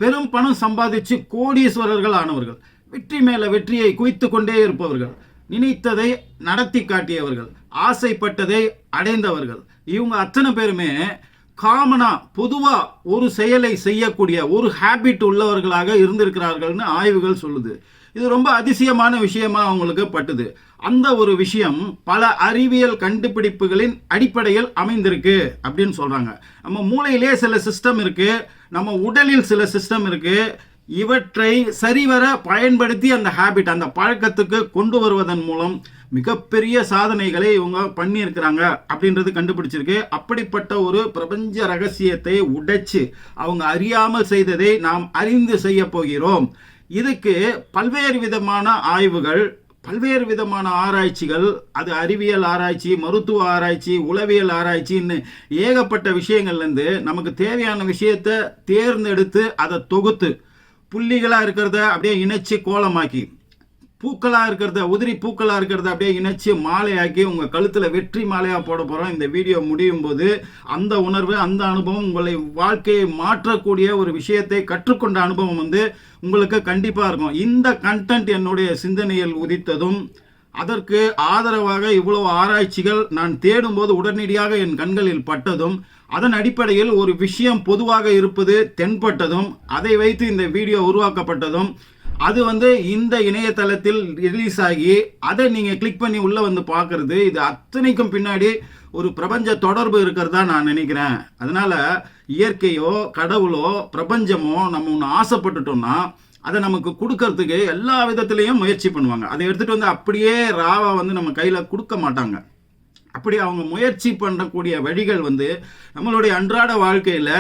பெரும் பணம் சம்பாதிச்சு கோடீஸ்வரர்கள் ஆனவர்கள், வெற்றி மேல வெற்றியை குவித்து கொண்டே இருப்பவர்கள், நினைத்ததை நடத்தி காட்டியவர்கள், ஆசைப்பட்டதை அடைந்தவர்கள், இவங்க அத்தனை பேருமே காமனா பொதுவா ஒரு செயலை செய்யக்கூடிய ஒரு ஹேபிட் உள்ளவர்களாக இருந்திருக்கிறார்கள்னு ஆய்வுகள் சொல்லுது. இது ரொம்ப அதிசயமான விஷயமா அவங்களுக்கு பட்டுது. அந்த ஒரு விஷயம் பல அறிவியல் கண்டுபிடிப்புகளின் அடிப்படையில் அமைந்திருக்கு அப்படின்னு சொல்றாங்க. நம்ம மூளையிலே சில சிஸ்டம் இருக்கு, நம்ம உடலில் சில சிஸ்டம் இருக்கு. இவற்றை சரிவர பயன்படுத்தி அந்த ஹேபிட், அந்த பழக்கத்துக்கு கொண்டு வருவதன் மூலம் மிகப்பெரிய சாதனைகளை இவங்க பண்ணியிருக்கிறாங்க அப்படின்றது கண்டுபிடிச்சிருக்கு. அப்படிப்பட்ட ஒரு பிரபஞ்ச ரகசியத்தை உடைச்சு அவங்க அறியாமல் செய்ததை நாம் அறிந்து செய்ய போகிறோம். இதுக்கு பல்வேறு விதமான ஆய்வுகள், பல்வேறு விதமான ஆராய்ச்சிகள், அது அறிவியல் ஆராய்ச்சி, மருத்துவ ஆராய்ச்சி, உளவியல் ஆராய்ச்சின்னு ஏகப்பட்ட விஷயங்கள்லேருந்து நமக்கு தேவையான விஷயத்தை தேர்ந்தெடுத்து அதை தொகுத்து புள்ளிகளாக இருக்கிறத அப்படியே இணைச்சி கோலமாக்கி, பூக்களாக இருக்கிறத உதிரி பூக்களாக இருக்கிறத அப்படியே இணைச்சி மாலையாக்கி உங்கள் கழுத்தில் வெற்றி மாலையாக போட போகிறோம். இந்த வீடியோ முடியும் போது அந்த உணர்வு, அந்த அனுபவம், உங்களை வாழ்க்கையை மாற்றக்கூடிய ஒரு விஷயத்தை கற்றுக்கொண்ட அனுபவம் உங்களுக்கு கண்டிப்பாக இருக்கும். இந்த கண்டென்ட் என்னுடைய சிந்தனையில் உதித்ததும், அதற்கு ஆதரவாக இவ்வளவு ஆராய்ச்சிகள் நான் தேடும்போது உடனடியாக என் கண்களில் பட்டதும், அதன் அடிப்படையில் ஒரு விஷயம் பொதுவாக இருப்பது தென்பட்டதும், அதை வைத்து இந்த வீடியோ உருவாக்கப்பட்டதும், அது இந்த இணையதளத்தில் ரிலீஸ் ஆகி அதை நீங்கள் கிளிக் பண்ணி உள்ளே பார்க்கறது, இது அத்தனைக்கும் பின்னாடி ஒரு பிரபஞ்ச தொடர்பு இருக்கிறதா நான் நினைக்கிறேன். அதனால இயற்கையோ கடவுளோ பிரபஞ்சமோ நம்ம ஒன்று ஆசைப்பட்டுட்டோம்னா அதை நமக்கு கொடுக்கறதுக்கு எல்லா விதத்திலையும் முயற்சி பண்ணுவாங்க. அதை எடுத்துகிட்டு அப்படியே ராவா நம்ம கையில் கொடுக்க மாட்டாங்க. அப்படி அவங்க முயற்சி பண்ணக்கூடிய வழிகள் நம்மளுடைய அன்றாட வாழ்க்கையில்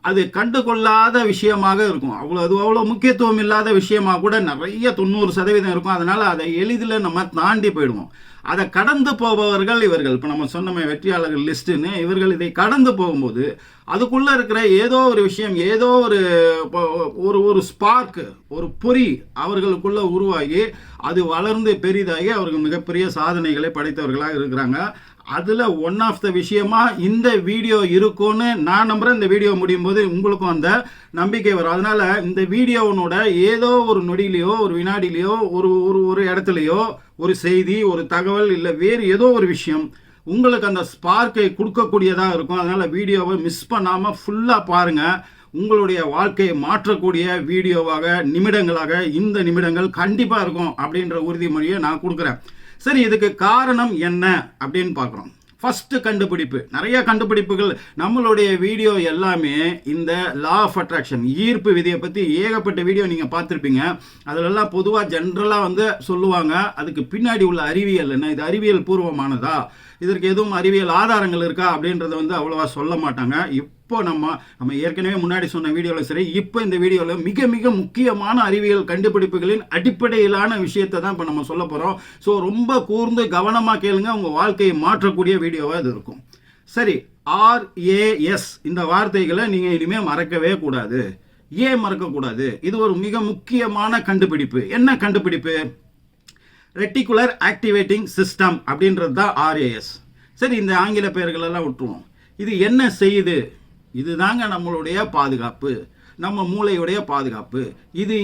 அது கண்டுகொள்ளாத விஷயமாக இருக்கும். அவ்வளோ முக்கியத்துவம் இல்லாத விஷயமாக கூட நிறைய 90% இருக்கும். அதனால் அதை எளிதில் நம்ம தாண்டி போயிடுவோம். அதை கடந்து போபவர்கள் இவர்கள். இப்போ நம்ம சொன்ன வெற்றியாளர்கள் லிஸ்ட்டுன்னு, இவர்கள் இதை கடந்து போகும்போது அதுக்குள்ளே இருக்கிற ஏதோ ஒரு விஷயம், ஏதோ ஒரு ஸ்பார்க்கு, ஒரு பொறி அவர்களுக்குள்ளே உருவாகி அது வளர்ந்து பெரிதாகி அவர்கள் மிகப்பெரிய சாதனைகளை படைத்தவர்களாக இருக்கிறாங்க. அதில் ஒன் ஆஃப் த விஷயமா இந்த வீடியோ இருக்கும்னு நான் நம்புகிறேன். இந்த வீடியோ முடியும் போது உங்களுக்கும் அந்த நம்பிக்கை வரும். அதனால் இந்த வீடியோனோட ஏதோ ஒரு நொடியிலையோ ஒரு வினாடிலையோ ஒரு இடத்துலையோ ஒரு செய்தி, ஒரு தகவல், இல்லை வேறு ஏதோ ஒரு விஷயம் உங்களுக்கு அந்த ஸ்பார்க்கை கொடுக்கக்கூடியதாக இருக்கும். அதனால் வீடியோவை மிஸ் பண்ணாமல் ஃபுல்லாக பாருங்கள். உங்களுடைய வாழ்க்கையை மாற்றக்கூடிய வீடியோவாக, நிமிடங்களாக இந்த நிமிடங்கள் கண்டிப்பாக இருக்கும் அப்படின்ற உறுதிமொழியை நான் கொடுக்குறேன். சரி, இதுக்கு காரணம் என்ன அப்படின்னு பார்க்குறோம். ஃபர்ஸ்ட் கண்டுபிடிப்பு, நிறைய கண்டுபிடிப்புகள் நம்மளுடைய வீடியோ எல்லாமே இந்த லா ஆஃப் அட்ராக்ஷன், ஈர்ப்பு விதியை பற்றி ஏகப்பட்ட வீடியோ நீங்கள் பார்த்துருப்பீங்க. அதிலெல்லாம் பொதுவாக ஜென்ரலாக சொல்லுவாங்க அதுக்கு பின்னாடி உள்ள அறிவியல் என்ன, இது அறிவியல் பூர்வமானதா, இதற்கு எதுவும் அறிவியல் ஆதாரங்கள் இருக்கா அப்படின்றத அவ்வளோவா சொல்ல மாட்டாங்க. இப்போ நம்ம ஏற்கனவே முன்னாடி சொன்ன வீடியோவில் சரி, இப்போ இந்த வீடியோவில் மிக மிக முக்கியமான அறிவியல் கண்டுபிடிப்புகளின் அடிப்படையிலான விஷயத்தை தான் இப்போ நம்ம சொல்ல போகிறோம். ஸோ ரொம்ப கூர்ந்து கவனமாக கேளுங்க, உங்கள் வாழ்க்கையை மாற்றக்கூடிய வீடியோவாக இது இருக்கும். சரி, RAS இந்த வார்த்தைகளை நீங்கள் இனிமேல் மறக்கவே கூடாது. ஏன் மறக்கக்கூடாது? இது ஒரு மிக முக்கியமான கண்டுபிடிப்பு. என்ன கண்டுபிடிப்பு? ரெட்டிகுலர் ஆக்டிவேட்டிங் சிஸ்டம் அப்படின்றது தான் RAS. சரி, இந்த ஆங்கில பெயர்கள் எல்லாம் விட்டுருவோம். இது என்ன செய்யுது? இதுதாங்க நம்மளுடைய பாதுகாப்பு, நம்ம மூளையுடைய பாதுகாப்பு.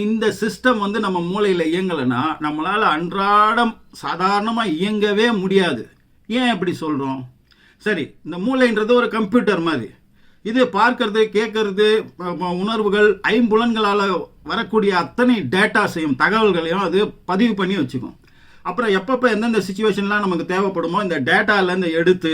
இந்த சிஸ்டம் நம்ம மூளையில் இயங்கலைன்னா நம்மளால் அன்றாடம் சாதாரணமாக இயங்கவே முடியாது. ஏன் எப்படி சொல்கிறோம்? சரி, இந்த மூளைன்றது ஒரு கம்ப்யூட்டர் மாதிரி. இது பார்க்கறது, கேட்கறது, உணர்வுகள், ஐம்புலன்களால் வரக்கூடிய அத்தனை டேட்டாஸையும் தகவல்களையும் அது பதிவு பண்ணி வச்சுக்கும். அப்புறம் எப்பப்போ எந்தெந்த சுச்சுவேஷன்லாம் நமக்கு தேவைப்படுமோ இந்த டேட்டாலேருந்து எடுத்து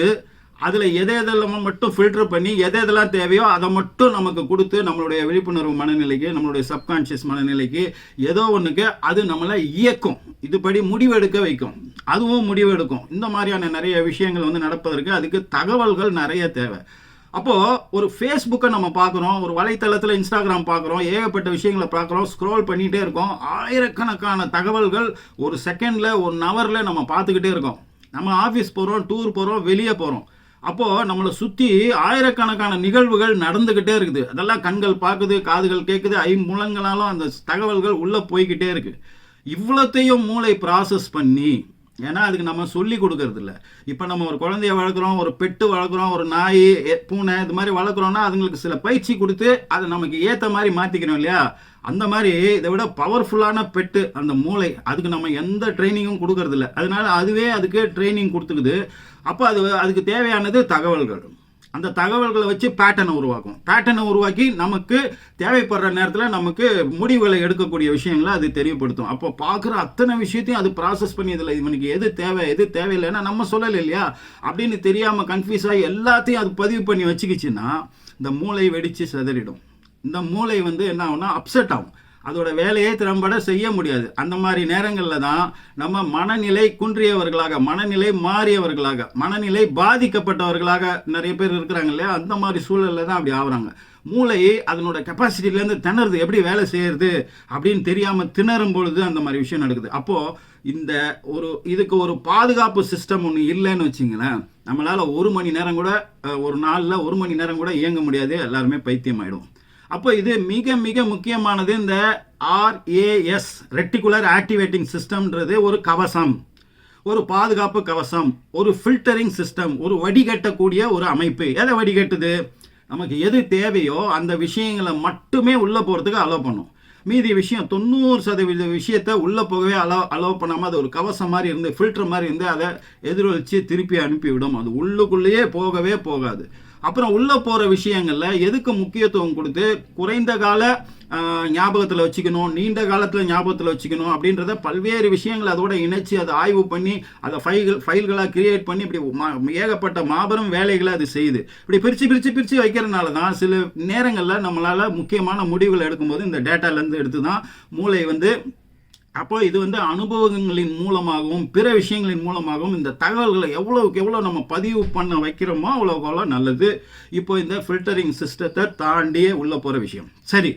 அதில் எதெல்லாம் மட்டும் ஃபில்டர் பண்ணி எதெல்லாம் தேவையோ அதை மட்டும் நமக்கு கொடுத்து நம்மளுடைய விழிப்புணர்வு மனநிலைக்கு, நம்மளுடைய சப்கான்ஷியஸ் மனநிலைக்கு ஏதோ ஒன்றுக்கு அது நம்மளை இயக்கும். இதுபடி முடிவெடுக்க வைக்கும், அதுவும் முடிவெடுக்கும். இந்த மாதிரியான நிறைய விஷயங்கள் நடப்பதற்கு அதுக்கு தகவல்கள் நிறைய தேவை. அப்போது ஒரு ஃபேஸ்புக்கை நம்ம பார்க்குறோம், ஒரு வலைத்தளத்தில் இன்ஸ்டாகிராம் பார்க்குறோம், ஏகப்பட்ட விஷயங்களை பார்க்குறோம், ஸ்க்ரோல் பண்ணிகிட்டே இருக்கோம். ஆயிரக்கணக்கான தகவல்கள் ஒரு செகண்டில், ஒரு ஹவரில் நம்ம பார்த்துக்கிட்டே இருக்கோம். நம்ம ஆஃபீஸ் போகிறோம், டூர் போகிறோம், வெளியே போகிறோம். அப்போது நம்மளை சுற்றி ஆயிரக்கணக்கான நிகழ்வுகள் நடந்துக்கிட்டே இருக்குது. அதெல்லாம் கண்கள் பார்க்குது, காதுகள் கேட்குது, ஐம்புலன்களாலும் அந்த தகவல்கள் உள்ளே போய்கிட்டே இருக்குது. இவ்வளோத்தையும் மூளை ப்ராசஸ் பண்ணி ஏன்னா அதுக்கு நம்ம சொல்லி கொடுக்கறது இல்லை. இப்போ நம்ம ஒரு குழந்தைய வளர்க்குறோம், ஒரு பெட்டு வளர்க்குறோம், ஒரு நாய், பூனை இது மாதிரி வளர்க்குறோம்னா அதுங்களுக்கு சில பயிற்சி கொடுத்து அதை நமக்கு ஏற்ற மாதிரி மாற்றிக்கிறோம் இல்லையா? அந்த மாதிரி இதை விட பவர்ஃபுல்லான பெட்டு அந்த மூளை, அதுக்கு நம்ம எந்த ட்ரைனிங்கும் கொடுக்கறதில்ல. அதனால அதுவே அதுக்கு ட்ரைனிங் கொடுத்துக்குது. அப்போ அதுக்கு தேவையானது தகவல்கள். அந்த தகவல்களை வச்சு பேட்டர்னை உருவாக்கும். பேட்டர்னை உருவாக்கி நமக்கு தேவைப்படுற நேரத்தில் நமக்கு முடிவுகளை எடுக்கக்கூடிய விஷயங்களை அது தெரியப்படுத்தும். அப்போ பார்க்குற அத்தனை விஷயத்தையும் அது ப்ராசஸ் பண்ணி இதில் இவனுக்கு எது தேவை எது தேவையில்லைன்னா நம்ம சொல்லலை இல்லையா அப்படின்னு தெரியாமல் கன்ஃபியூஸ் ஆகி எல்லாத்தையும் அது பதிவு பண்ணி வச்சுக்கிச்சுன்னா இந்த மூளை வெடித்து சிதறிடும். இந்த மூளை என்ன ஆகும்னா அப்செட் ஆகும். அதோட வேலையை திறம்பட செய்ய முடியாது. அந்த மாதிரி நேரங்களில் தான் நம்ம மனநிலை குன்றியவர்களாக, மனநிலை மாறியவர்களாக, மனநிலை பாதிக்கப்பட்டவர்களாக நிறைய பேர் இருக்கிறாங்க இல்லையா? அந்த மாதிரி சூழலில் தான் அப்படி ஆகுறாங்க. மூளை அதனோட கெப்பாசிட்டிலேருந்து திணறுது, எப்படி வேலை செய்யறது அப்படின்னு தெரியாமல் திணறும் பொழுது அந்த மாதிரி விஷயம் நடக்குது. அப்போது இதுக்கு ஒரு பாதுகாப்பு சிஸ்டம் ஒன்று இல்லைன்னு வச்சிங்களேன், நம்மளால் ஒரு மணி நேரம் கூட, ஒரு நாளில் ஒரு மணி நேரம் கூட இயங்க முடியாது, எல்லாருமே பைத்தியம் ஆகிடும். அப்போ இது மிக மிக முக்கியமானது. இந்த RAS ரெட்டிகுலர் ஆக்டிவேட்டிங் சிஸ்டம்ன்றது ஒரு கவசம், ஒரு பாதுகாப்பு கவசம், ஒரு ஃபில்டரிங் சிஸ்டம், ஒரு வடிகட்டக்கூடிய ஒரு அமைப்பு. எதை வடிகட்டுது? நமக்கு எது தேவையோ அந்த விஷயங்களை மட்டுமே உள்ளே போகிறதுக்கு அலோவ் பண்ணும். மீதி விஷயம் 90% விஷயத்தை உள்ளே போகவே அலோவ் பண்ணாமல் அது ஒரு கவசம் மாதிரி இருந்து, ஃபில்டர் மாதிரி இருந்து அதை எதிரொலித்து திருப்பி அனுப்பிவிடும். அது உள்ளுக்குள்ளேயே போகவே போகாது. அப்புறம் உள்ளே போகிற விஷயங்களில் எதுக்கு முக்கியத்துவம் கொடுத்து குறைந்த கால ஞாபகத்தில் வச்சுக்கணும், நீண்ட காலத்தில் ஞாபகத்தில் வச்சுக்கணும் அப்படின்றத பல்வேறு விஷயங்களை அதோட இணைச்சி அதை ஆய்வு பண்ணி அதை ஃபைல்களாக கிரியேட் பண்ணி இப்படி ஏகப்பட்ட மாபெரும் வேலைகளை அது செய்யுது. இப்படி பிரித்து வைக்கிறதுனால தான் சில நேரங்களில் நம்மளால் முக்கியமான முடிவுகள் எடுக்கும்போது இந்த டேட்டாலேருந்து எடுத்து தான் மூளை அப்போ இது அனுபவங்களின் மூலமாகவும் பிற விஷயங்களின் மூலமாகவும் இந்த தகவல்களை எவ்வளவுக்கு எவ்வளோ நம்ம பதிவு பண்ண வைக்கிறோமோ அவ்வளோக்கு அவ்வளோ நல்லது. இப்போ இந்த ஃபில்டரிங் சிஸ்டத்தை தாண்டியே உள்ளே போகிற விஷயம். சரி,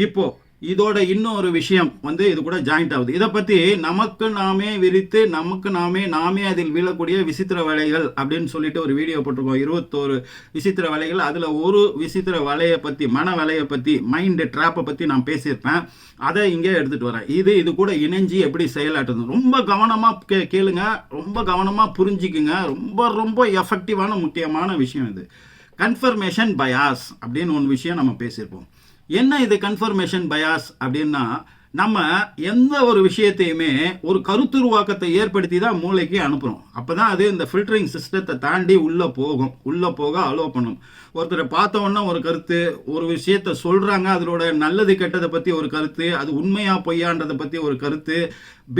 இப்போ இதோட இன்னொரு விஷயம் இது கூட ஜாயிண்ட் ஆகுது. இதை பற்றி நமக்கு நாமே விரித்து நமக்கு நாமே அதில் வீழக்கூடிய விசித்திர வலைகள் அப்படின்னு சொல்லிட்டு ஒரு வீடியோ போட்டிருக்கோம். 21 விசித்திர வலைகள். அதில் ஒரு விசித்திர வலையை பற்றி, மன வலையை பற்றி, மைண்டு ட்ராப்பை பற்றி நான் பேசியிருப்பேன். அதை இங்கே எடுத்துகிட்டு வரேன். இது கூட இணைஞ்சி எப்படி செயலாற்றுது ரொம்ப கவனமாக கேளுங்க, ரொம்ப கவனமாக புரிஞ்சிக்குங்க. ரொம்ப ரொம்ப எஃபெக்டிவான முக்கியமான விஷயம் இது. கன்ஃபர்மேஷன் பயாஸ் அப்படின்னு ஒரு விஷயம் நம்ம பேசியிருப்போம். என்ன இது கன்ஃபர்மேஷன் பயாஸ் அப்படின்னா, நம்ம எந்த ஒரு விஷயத்தையுமே ஒரு கருத்துருவாக்கத்தை ஏற்படுத்தி தான் மூளைக்கு அனுப்புகிறோம். அப்போ தான் அது இந்த ஃபில்டரிங் சிஸ்டத்தை தாண்டி உள்ளே போக அலோவ் பண்ணும். ஒருத்தரை பார்த்தோன்னா ஒரு கருத்து, ஒரு விஷயத்தை சொல்கிறாங்க, அதோட நல்லது கெட்டதை பற்றி ஒரு கருத்து, அது உண்மையா பொய்யான்றதை பற்றி ஒரு கருத்து,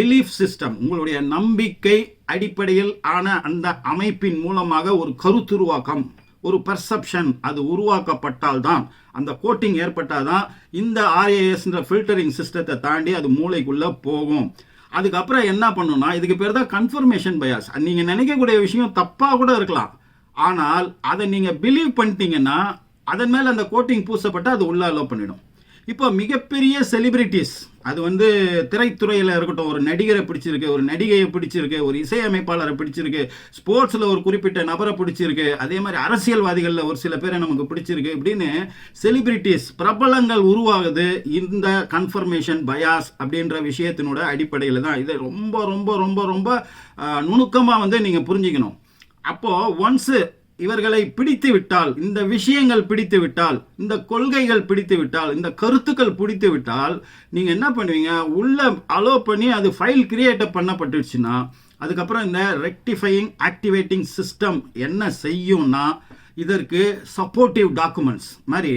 பிலீஃப் சிஸ்டம், உங்களுடைய நம்பிக்கை அடிப்படையில் ஆன அந்த அமைப்பின் மூலமாக ஒரு கருத்துருவாக்கம், ஒரு பர்செப்ஷன் அது உருவாக்கப்பட்டால் தான், அந்த கோட்டிங் ஏற்பட்டால் தான் இந்த RASன்ற ஃபில்டரிங் சிஸ்டத்தை தாண்டி அது மூளைக்குள்ளே போகும். அதுக்கப்புறம் என்ன பண்ணணும்னா, இதுக்கு பேர் தான் கன்ஃபர்மேஷன் பயாஸ். நீங்கள் நினைக்கக்கூடிய விஷயம் தப்பாக கூட இருக்கலாம், ஆனால் அதை நீங்கள் பிலீவ் பண்ணிட்டீங்கன்னா அதன் மேலே அந்த கோட்டிங் பூசப்பட்டு அது உள்ளே அலோவ் பண்ணிடும். இப்போ மிகப்பெரிய செலிபிரிட்டிஸ், அது திரைத்துறையில் இருக்கட்டும், ஒரு நடிகரை பிடிச்சிருக்கு, ஒரு நடிகையை பிடிச்சிருக்கு, ஒரு இசையமைப்பாளரை பிடிச்சிருக்கு, ஸ்போர்ட்ஸில் ஒரு குறிப்பிட்ட நபரை பிடிச்சிருக்கு, அதே மாதிரி அரசியல்வாதிகளில் ஒரு சில பேரை நமக்கு பிடிச்சிருக்கு, இப்படின்னு செலிபிரிட்டிஸ், பிரபலங்கள் உருவாகுது இந்த கன்ஃபர்மேஷன் பயாஸ் அப்படின்ற விஷயத்தினோட அடிப்படையில் தான். இதை ரொம்ப ரொம்ப ரொம்ப ரொம்ப நுணுக்கமாக நீங்கள் புரிஞ்சுக்கணும். அப்போது ஒன்ஸு இவர்களை பிடித்து விட்டால், இந்த விஷயங்கள் பிடித்து விட்டால், இந்த கொள்கைகள் பிடித்து விட்டால், இந்த கருத்துக்கள் பிடித்து விட்டால், நீங்கள் என்ன பண்ணுவீங்க, உள்ள அலோவ் பண்ணி அது ஃபைல் கிரியேட் பண்ணப்பட்டுச்சுன்னா அதுக்கப்புறம் இந்த ரெக்டிஃபையிங் ஆக்டிவேட்டிங் சிஸ்டம் என்ன செய்யும்னா, இதற்கு சப்போர்ட்டிவ் டாக்குமெண்ட்ஸ் மாதிரி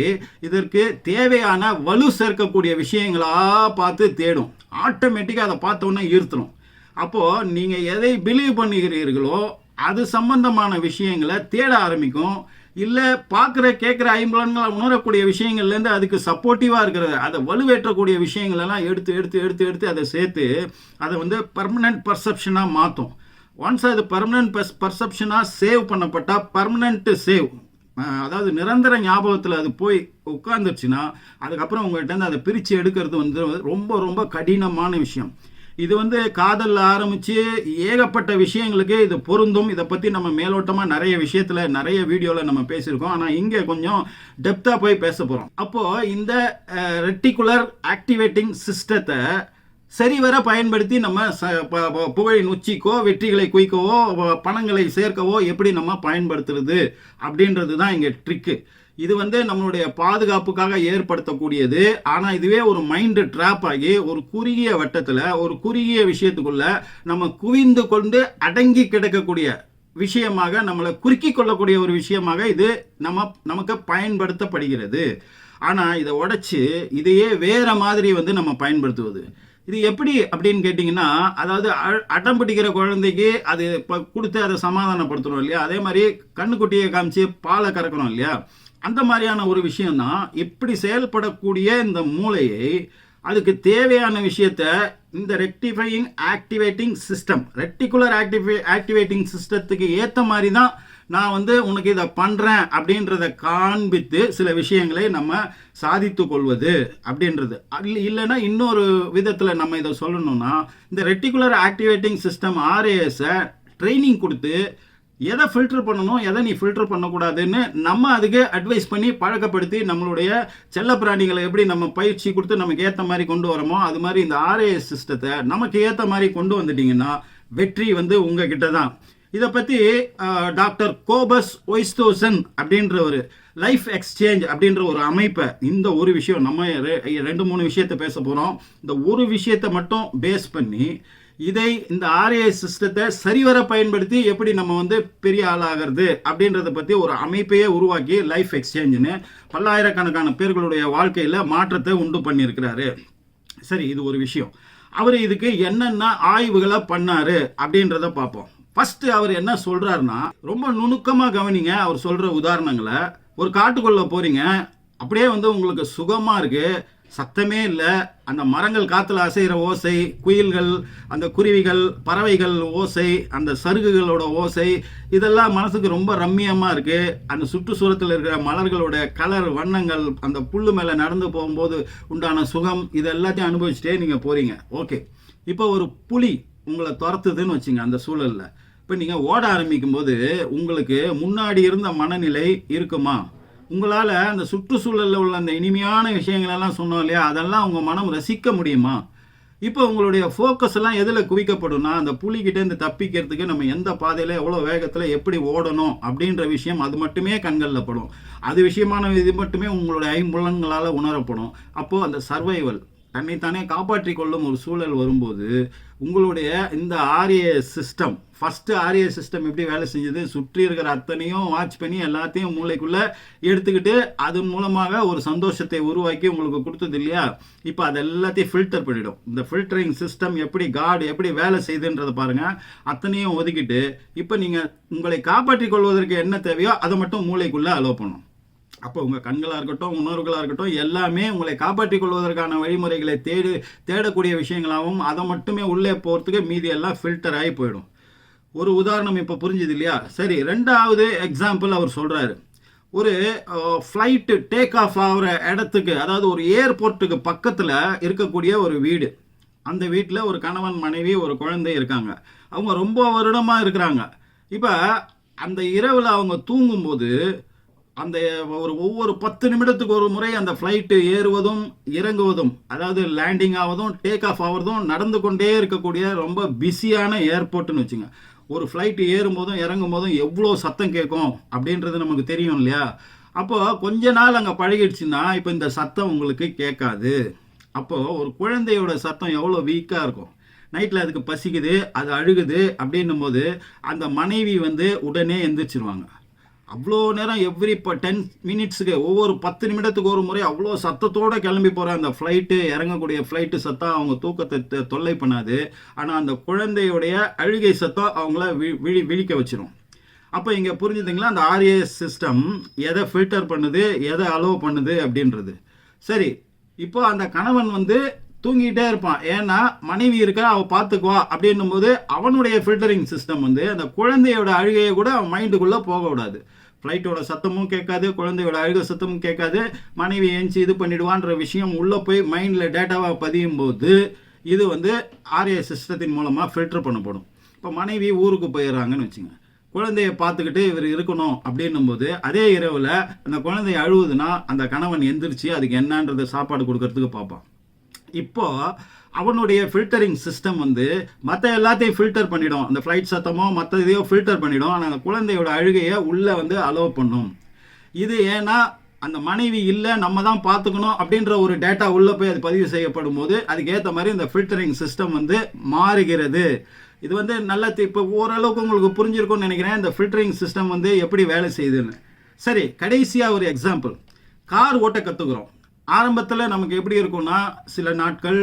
இதற்கு தேவையான வலு சேர்க்கக்கூடிய விஷயங்களாக பார்த்து தேடும். ஆட்டோமேட்டிக்காக அதை பார்த்தோன்னே ஈர்த்துடும். அப்போது நீங்கள் எதை பிலீவ் பண்ணுகிறீர்களோ அது சம்பந்தமான விஷயங்களை தேட ஆரம்பிக்கும். இல்லை கேட்குற ஐம்புலன்களை உணரக்கூடிய விஷயங்கள்லேருந்து அதுக்கு சப்போர்ட்டிவாக இருக்கிறது, அதை வலுவேற்றக்கூடிய விஷயங்களெல்லாம் எடுத்து அதை சேர்த்து அதை பர்மனெண்ட் பர்செப்ஷனாக மாற்றும். ஒன்ஸ் அது பர்மனெண்ட் பர்செப்ஷனாக சேவ் பண்ணப்பட்டால், பர்மனெண்ட் சேவ், அதாவது நிரந்தர ஞாபகத்தில் அது போய் உட்கார்ந்துருச்சுன்னா அதுக்கப்புறம் உங்கள்கிட்ட அதை பிரித்து எடுக்கிறது ரொம்ப ரொம்ப கடினமான விஷயம். இது காதலில் ஆரம்பித்து ஏகப்பட்ட விஷயங்களுக்கு இது பொருந்தும். இதை பற்றி நம்ம மேலோட்டமாக நிறைய வீடியோவில் நம்ம பேசியிருக்கோம். ஆனால் இங்கே கொஞ்சம் டெப்த்தாக போய் பேச போகிறோம். அப்போது இந்த ரெட்டிகுலர் ஆக்டிவேட்டிங் சிஸ்டத்தை சரிவர பயன்படுத்தி நம்ம புகழின் உச்சிக்கோ வெற்றிகளை குவிக்கவோ பணங்களை சேர்க்கவோ எப்படி நம்ம பயன்படுத்துறது அப்படின்றது தான் இங்கே ட்ரிக்கு. இது நம்மளுடைய பாதுகாப்புக்காக ஏற்படுத்தக்கூடியது. ஆனால் இதுவே ஒரு மைண்டு ட்ராப் ஆகி ஒரு குறுகிய வட்டத்தில் ஒரு குறுகிய விஷயத்துக்குள்ள நம்ம குவிந்து கொண்டு அடங்கி கிடக்கக்கூடிய விஷயமாக, நம்மளை குறுக்கி கொள்ளக்கூடிய ஒரு விஷயமாக இது நமக்கு பயன்படுத்தப்படுகிறது. ஆனால் இதை உடைச்சு இதையே வேற மாதிரி நம்ம பயன்படுத்துவது. இது எப்படி அப்படின்னு கேட்டிங்கன்னா, அதாவது அடம் பிடிக்கிற குழந்தைக்கு அது இப்போ கொடுத்து அதை சமாதானப்படுத்துகிறோம் இல்லையா, அதே மாதிரி கண்ணுக்குட்டியை காமிச்சு பாலை கறக்கிறோம் இல்லையா, அந்த மாதிரியான ஒரு விஷயம்தான். இப்படி செயல்படக்கூடிய இந்த மூளையை அதுக்கு தேவையான விஷயத்த இந்த ரெக்டிஃபையிங் ஆக்டிவேட்டிங் சிஸ்டம், ரெக்டிகுலர் ஆக்டிவேட்டிங் சிஸ்டத்துக்கு ஏற்ற மாதிரி தான் நான் உனக்கு இதை பண்ணுறேன் அப்படின்றத காண்பித்து சில விஷயங்களை நம்ம சாதித்து கொள்வது அப்படின்றது. இல்லைன்னா இன்னொரு விதத்தில் நம்ம இதை சொல்லணும்னா, இந்த ரெட்டிகுலர் ஆக்டிவேட்டிங் சிஸ்டம் ஆர்ஏஎஸை ட்ரைனிங் கொடுத்து எதை ஃபில்டர் பண்ணணும், எதை நீ ஃபில்டர் பண்ணக்கூடாதுன்னு நம்ம அதுக்கு அட்வைஸ் பண்ணி பழக்கப்படுத்தி நம்மளுடைய செல்ல பிராணிகளை எப்படி நம்ம பயிற்சி கொடுத்து நமக்கு ஏற்ற மாதிரி கொண்டு வரோமோ, அது மாதிரி இந்த ஆர்ஏஎஸ் சிஸ்டத்தை நமக்கு ஏற்ற மாதிரி கொண்டு வந்துட்டீங்கன்னா வெற்றி உங்ககிட்ட தான். இதை பற்றி டாக்டர் கோபஸ் ஒய்ஸ்தோசன் அப்படின்ற ஒரு லைஃப் எக்ஸ்சேஞ்ச் அப்படின்ற ஒரு அமைப்பை, இந்த ஒரு விஷயம் நம்ம 2-3 விஷயத்தை பேச போகிறோம். இந்த ஒரு விஷயத்தை மட்டும் பேஸ் பண்ணி இதை இந்த ஆர்ஏஎஸ் சிஸ்டத்தை சரிவர பயன்படுத்தி எப்படி நம்ம பெரிய ஆளாகிறது அப்படின்றத பற்றி ஒரு அமைப்பையே உருவாக்கி லைஃப் எக்ஸ்சேஞ்சுன்னு பல்லாயிரக்கணக்கான பேர்களுடைய வாழ்க்கையில் மாற்றத்தை உண்டு பண்ணியிருக்கிறாரு. சரி, இது ஒரு விஷயம். அவர் இதுக்கு என்னென்ன ஆய்வுகளை பண்ணாரு அப்படின்றத பார்ப்போம். ஃபர்ஸ்ட் அவர் என்ன சொல்றாருன்னா, ரொம்ப நுணுக்கமாக கவனிங்க அவர் சொல்ற உதாரணங்களை. ஒரு காட்டுக்குள்ள போறீங்க, அப்படியே உங்களுக்கு சுகமா இருக்கு, சத்தமே இல்லை, அந்த மரங்கள் காற்றுல அசைகிற ஓசை, குயில்கள், அந்த குருவிகள், பறவைகள் ஓசை, அந்த சருகுகளோட ஓசை, இதெல்லாம் மனசுக்கு ரொம்ப ரம்மியமாக இருக்குது. அந்த சுற்றுச்சூழத்தில் இருக்கிற மலர்களோட கலர், வண்ணங்கள், அந்த புல்லு மேலே நடந்து போகும்போது உண்டான சுகம், இது எல்லாத்தையும் அனுபவிச்சுட்டே நீங்கள் போகிறீங்க. ஓகே, இப்போ ஒரு புலி உங்களை துரத்துதுன்னு வச்சுங்க. அந்த சூழலில் இப்போ நீங்கள் ஓட ஆரம்பிக்கும் போது உங்களுக்கு முன்னாடி இருந்த மனநிலை இருக்குமா? உங்களால் அந்த சுற்றுச்சூழலில் உள்ள அந்த இனிமையான விஷயங்களெல்லாம் சொன்னோம் இல்லையா, அதெல்லாம் உங்கள் மனம் ரசிக்க முடியுமா? இப்போ உங்களுடைய ஃபோக்கஸ் எல்லாம் எதில் குவிக்கப்படும்னா, அந்த புலிகிட்டேருந்து தப்பிக்கிறதுக்கு நம்ம எந்த பாதையில் எவ்வளோ வேகத்தில் எப்படி ஓடணும் அப்படின்ற விஷயம் அது மட்டுமே கண்களில் படும். அது விஷயமான இது மட்டுமே உங்களுடைய ஐம்புலன்களால் உணரப்படும். அப்போது அந்த சர்வைவல், தன்னைத்தானே காப்பாற்றி கொள்ளும் ஒரு சூழல் வரும்போது உங்களுடைய இந்த RAS system, first RAS system எப்படி வேலை செஞ்சது, சுற்றி இருக்கிற அத்தனையும் வாட்ச் பண்ணி எல்லாத்தையும் மூளைக்குள்ளே எடுத்துக்கிட்டு அதன் மூலமாக ஒரு சந்தோஷத்தை உருவாக்கி உங்களுக்கு கொடுத்தது இல்லையா, இப்போ அது எல்லாத்தையும் ஃபில்டர் பண்ணிடும். இந்த ஃபில்டரிங் சிஸ்டம் எப்படி எப்படி வேலை செய்யுதுன்றதை பாருங்கள். அத்தனையும் ஒதுக்கிட்டு இப்போ நீங்கள் உங்களை காப்பாற்றி கொள்வதற்கு என்ன தேவையோ அதை மட்டும் மூளைக்குள்ளே அலோவ் பண்ணும். அப்போ உங்கள் கண்களாக இருக்கட்டும், உணர்வுகளாக இருக்கட்டும், எல்லாமே உங்களை காப்பாற்றிக் கொள்வதற்கான வழிமுறைகளை தேடக்கூடிய விஷயங்களாகவும் அதை மட்டுமே உள்ளே போகிறதுக்கு மீதி எல்லாம் ஃபில்டர் ஆகி போயிடும். ஒரு உதாரணம் இப்போ புரிஞ்சுது இல்லையா? சரி, 2வது எக்ஸாம்பிள் அவர் சொல்கிறாரு. ஒரு ஃப்ளைட்டு டேக் ஆஃப் ஆகிற இடத்துக்கு, அதாவது ஒரு ஏர்போர்ட்டுக்கு பக்கத்தில் இருக்கக்கூடிய ஒரு வீடு. அந்த வீட்டில் ஒரு கணவன், மனைவி, ஒரு குழந்தை இருக்காங்க. அவங்க ரொம்ப வருடமாக இருக்கிறாங்க. இப்போ அந்த இரவில் அவங்க தூங்கும்போது அந்த ஒவ்வொரு 10 நிமிடத்துக்கு ஒரு முறை அந்த ஃப்ளைட்டு ஏறுவதும் இறங்குவதும், அதாவது லேண்டிங் ஆவதும் டேக் ஆஃப் ஆகிறதும் நடந்து கொண்டே இருக்கக்கூடிய ரொம்ப பிஸியான ஏர்போர்ட்டுன்னு வச்சுங்க. ஒரு ஃப்ளைட்டு ஏறும்போதும் இறங்கும் போதும் எவ்வளோ சத்தம் கேட்கும் அப்படின்றது நமக்கு தெரியும் இல்லையா? அப்போது கொஞ்ச நாள் அங்கே பழகிடுச்சுன்னா இப்போ இந்த சத்தம் உங்களுக்கு கேட்காது. அப்போது ஒரு குழந்தையோட சத்தம் எவ்வளோ வீக்காக இருக்கும். நைட்டில் அதுக்கு பசிக்குது, அது அழுகுது அப்படின்னும் போது அந்த மனைவி உடனே எந்திரிச்சிருவாங்க. அவ்வளோ நேரம் எவ்ரி 10 மினிட்ஸுக்கு, ஒவ்வொரு 10 நிமிடத்துக்கு ஒரு முறை அவ்வளோ சத்தத்தோடு கிளம்பி போகிற அந்த ஃப்ளைட்டு, இறங்கக்கூடிய ஃப்ளைட்டு சத்தம் அவங்க தூக்கத்தை தொல்லை பண்ணாது. ஆனால் அந்த குழந்தையுடைய அழுகை சத்தம் அவங்கள விழிக்க வச்சிடும். அப்போ இங்கே புரிஞ்சுதுங்களா, அந்த ஆர்ஏஎஸ் சிஸ்டம் எதை ஃபில்டர் பண்ணுது, எதை அலோவ் பண்ணுது அப்படின்றது. சரி, இப்போ அந்த கணவன் தூங்கிட்டே இருப்பான். ஏன்னா மனைவி இருக்கா, அவள் பார்த்துக்குவா அப்படின்னும் போது அவனுடைய ஃபில்டரிங் சிஸ்டம் அந்த குழந்தையோட அழுகையை கூட அவன் மைண்டுக்குள்ளே போக விடாது. ஃப்ளைட்டோட சத்தமும் கேட்காது, குழந்தையோட அழுகை சத்தமும் கேட்காது. மனைவி ஏஞ்சி இது பண்ணிடுவான்ற விஷயம் உள்ளே போய் மைண்டில் டேட்டாவாக பதியும் போது இது ஆர்ஏஎஸ் சிஸ்டத்தின் மூலமாக ஃபில்டர் பண்ணப்படும். இப்போ மனைவி ஊருக்கு போயிடுறாங்கன்னு வச்சுங்க. குழந்தைய பார்த்துக்கிட்டு இவர் இருக்கணும் அப்படின்னும் போது அதே இரவில் அந்த குழந்தைய அழுவுதுன்னா அந்த கணவன் எந்திரிச்சு அதுக்கு என்னன்றது சாப்பாடு கொடுக்கறதுக்கு பார்ப்பான். இப்போ அவனுடைய ஃபில்டரிங் சிஸ்டம் வந்து மற்ற எல்லாத்தையும் ஃபில்டர் பண்ணிடும், அந்த ஃப்ளைட் சத்தமோ மற்ற இதையோ ஃபில்டர் பண்ணிடும். ஆனால் அந்த குழந்தையோட அழுகையை உள்ளே வந்து அலோவ் பண்ணும். இது ஏன்னா அந்த மனைவி இல்லை, நம்ம தான் பார்த்துக்கணும் அப்படின்ற ஒரு டேட்டா உள்ளே போய் அது பதிவு செய்யப்படும் போது அதுக்கேற்ற மாதிரி இந்த ஃபில்டரிங் சிஸ்டம் வந்து மாறுகிறது. இது வந்து நல்ல இப்போ ஓரளவுக்கு உங்களுக்கு புரிஞ்சிருக்கும்னு நினைக்கிறேன் இந்த ஃபில்டரிங் சிஸ்டம் வந்து எப்படி வேலை செய்யுதுன்னு. சரி, கடைசியாக ஒரு எக்ஸாம்பிள். கார் ஓட்ட கற்றுக்குறோம். ஆரம்பத்தில் நமக்கு எப்படி இருக்கும்னா, சில நாட்கள்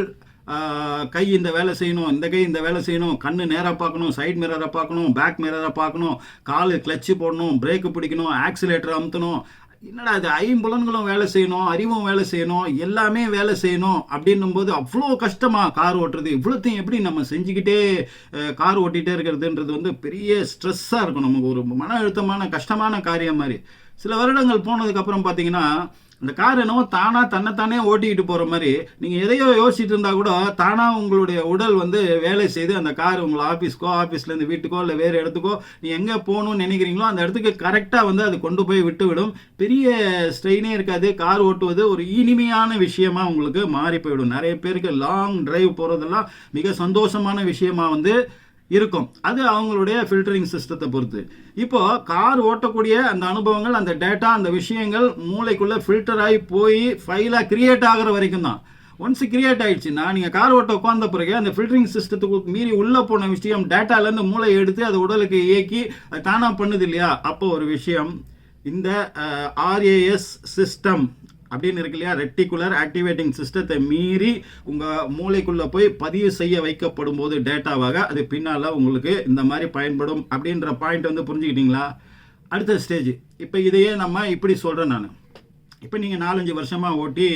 கை இந்த வேலை செய்யணும், இந்த கை இந்த வேலை செய்யணும், கண்ணு நேராக பார்க்கணும், சைட் மிரரை பார்க்கணும், பேக் மிரரை பார்க்கணும், கால் கிளச்சு போடணும், பிரேக்கு பிடிக்கணும், ஆக்சிலேட்டர் அமுத்தணும். என்னடா இது, ஐம்புலன்களும் வேலை செய்யணும், அறிவும் வேலை செய்யணும், எல்லாமே வேலை செய்யணும் அப்படின்னும் போது அவ்வளோ கஷ்டமாக கார் ஓட்டுறது. இவ்வளோத்தையும் எப்படி நம்ம செஞ்சுக்கிட்டே கார் ஓட்டிகிட்டே இருக்கிறதுன்றது வந்து பெரிய ஸ்ட்ரெஸ்ஸாக இருக்கும், நமக்கு ஒரு மன அழுத்தமான கஷ்டமான காரியம் மாதிரி. சில வருடங்கள் போனதுக்கப்புறம் பார்த்தீங்கன்னா அந்த கார் என்னவோ தானாக தன்னைத்தானே ஓட்டிக்கிட்டு போகிற மாதிரி, நீங்கள் எதையோ யோசிச்சுட்டு இருந்தால் கூட தானாக உங்களுடைய உடல் வந்து வேலை செய்து அந்த கார் உங்களை ஆஃபீஸ்க்கோ, ஆஃபீஸ்லேருந்து வீட்டுக்கோ, இல்லை வேறு இடத்துக்கோ நீ எங்கே போகணும்னு நினைக்கிறீங்களோ அந்த இடத்துக்கு கரெக்டாக வந்து அது கொண்டு போய் விட்டுவிடும். பெரிய ஸ்ட்ரெயினே இருக்காது. கார் ஓட்டுவது ஒரு இனிமையான விஷயமா உங்களுக்கு மாறி போயிடும். நிறைய பேருக்கு லாங் டிரைவ் போகிறதெல்லாம் மிக சந்தோஷமான விஷயமா வந்து இருக்கும். அது அவங்களுடைய ஃபில்டரிங் சிஸ்டத்தை பொறுத்து. இப்போ கார் ஓட்டக்கூடிய அந்த அனுபவங்கள், அந்த டேட்டா, அந்த விஷயங்கள் மூளைக்குள்ளே ஃபில்டர் ஆகி போய் ஃபைலாக கிரியேட் ஆகிற வரைக்கும் தான். ஒன்ஸ் கிரியேட் ஆகிடுச்சுன்னா நீங்கள் கார் ஓட்ட உட்கார்ந்த பிறகு அந்த ஃபில்டரிங் சிஸ்டத்துக்கு மீறி உள்ளே போன விஷயம் டேட்டாலேருந்து மூளை எடுத்து அதை உடலுக்கு இயக்கி அது தானாக பண்ணுது இல்லையா? அப்போ ஒரு விஷயம் இந்த ஆர்ஏஎஸ் சிஸ்டம் அப்படின்னு இருக்கு இல்லையா, ரெட்டிகுலர் ஆக்டிவேட்டிங் சிஸ்டத்தை மீறி உங்கள் மூளைக்குள்ளே போய் பதிவு செய்ய வைக்கப்படும் போது டேட்டாவாக அது பின்னால் உங்களுக்கு இந்த மாதிரி பயன்படும் அப்படின்ற பாயிண்ட் வந்து புரிஞ்சுக்கிட்டீங்களா? அடுத்த ஸ்டேஜ். இப்போ இதையே நம்ம இப்படி சொல்கிறேன் நான். இப்போ நீங்கள் 4-5 வருஷமாக ஓட்டி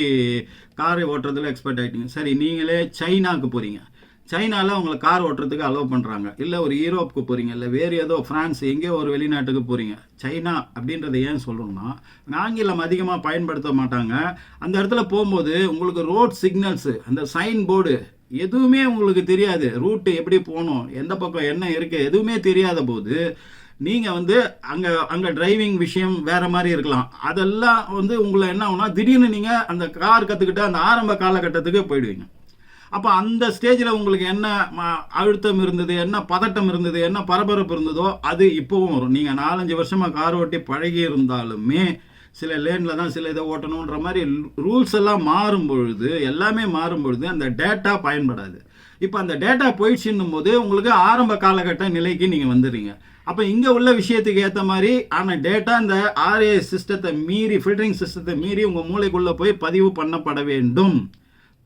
காரை ஓட்டுறதுல எக்ஸ்பர்ட் ஆகிட்டீங்க. சரி, நீங்களே சைனாவுக்கு போகிறீங்க. சைனாவில் உங்களை கார் ஓட்டுறதுக்கு அலோவ் பண்ணுறாங்க. இல்லை ஒரு யூரோப்புக்கு போகிறீங்க, இல்லை வேறு ஏதோ ஃப்ரான்ஸ், எங்கேயோ ஒரு வெளிநாட்டுக்கு போகிறீங்க. சைனா அப்படின்றத ஏன் சொல்லணும்னா, ஆங்கிலம் அதிகமாக பயன்படுத்த மாட்டாங்க. அந்த இடத்துல போகும்போது உங்களுக்கு ரோட் சிக்னல்ஸு, அந்த சைன் போர்டு எதுவுமே உங்களுக்கு தெரியாது. ரூட்டு எப்படி போகணும், எந்த பக்கம் என்ன இருக்குது, எதுவுமே தெரியாத போது நீங்கள் வந்து அங்கே டிரைவிங் விஷயம் வேறு மாதிரி இருக்கலாம். அதெல்லாம் வந்து உங்களை என்ன ஆகுனா, திடீர்னு நீங்கள் அந்த கார் கற்றுக்கிட்ட அந்த ஆரம்ப காலகட்டத்துக்கு போயிடுவீங்க. அப்போ அந்த ஸ்டேஜில் உங்களுக்கு என்ன அழுத்தம் இருந்தது, என்ன பதட்டம் இருந்தது, என்ன பரபரப்பு இருந்ததோ அது இப்போவும் வரும். நீங்கள் 4-5 வருஷமாக கார் ஓட்டி பழகி இருந்தாலுமே சில லேனில் தான் சில இதை ஓட்டணுன்ற மாதிரி ரூல்ஸ் எல்லாம் மாறும் பொழுது, எல்லாமே மாறும் பொழுது அந்த டேட்டா பயன்படாது. இப்போ அந்த டேட்டா போயிடுச்சுன்னும் போது உங்களுக்கு ஆரம்ப காலகட்ட நிலைக்கு நீங்கள் வந்துடுறீங்க. அப்போ இங்கே உள்ள விஷயத்துக்கு ஏற்ற மாதிரி ஆனால் டேட்டா இந்த ஆர்ஏ சிஸ்டத்தை மீறி, ஃபில்டரிங் சிஸ்டத்தை மீறி உங்கள் மூளைக்குள்ளே போய் பதிவு பண்ணப்பட வேண்டும்.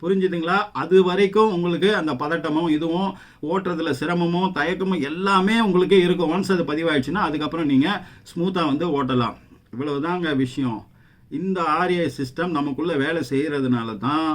புரிஞ்சுதுங்களா? அது வரைக்கும் உங்களுக்கு அந்த பதட்டமும் இதுவும் ஓட்டுறதுல சிரமமும் தயக்கமும் எல்லாமே உங்களுக்கு இருக்கும். ஒன்ஸ் அது பதிவாயிடுச்சுன்னா அதுக்கப்புறம் நீங்கள் ஸ்மூத்தாக வந்து ஓட்டலாம். இவ்வளவுதாங்க விஷயம். இந்த ஆர்ஏ சிஸ்டம் நமக்குள்ளே வேலை செய்கிறதுனால தான்,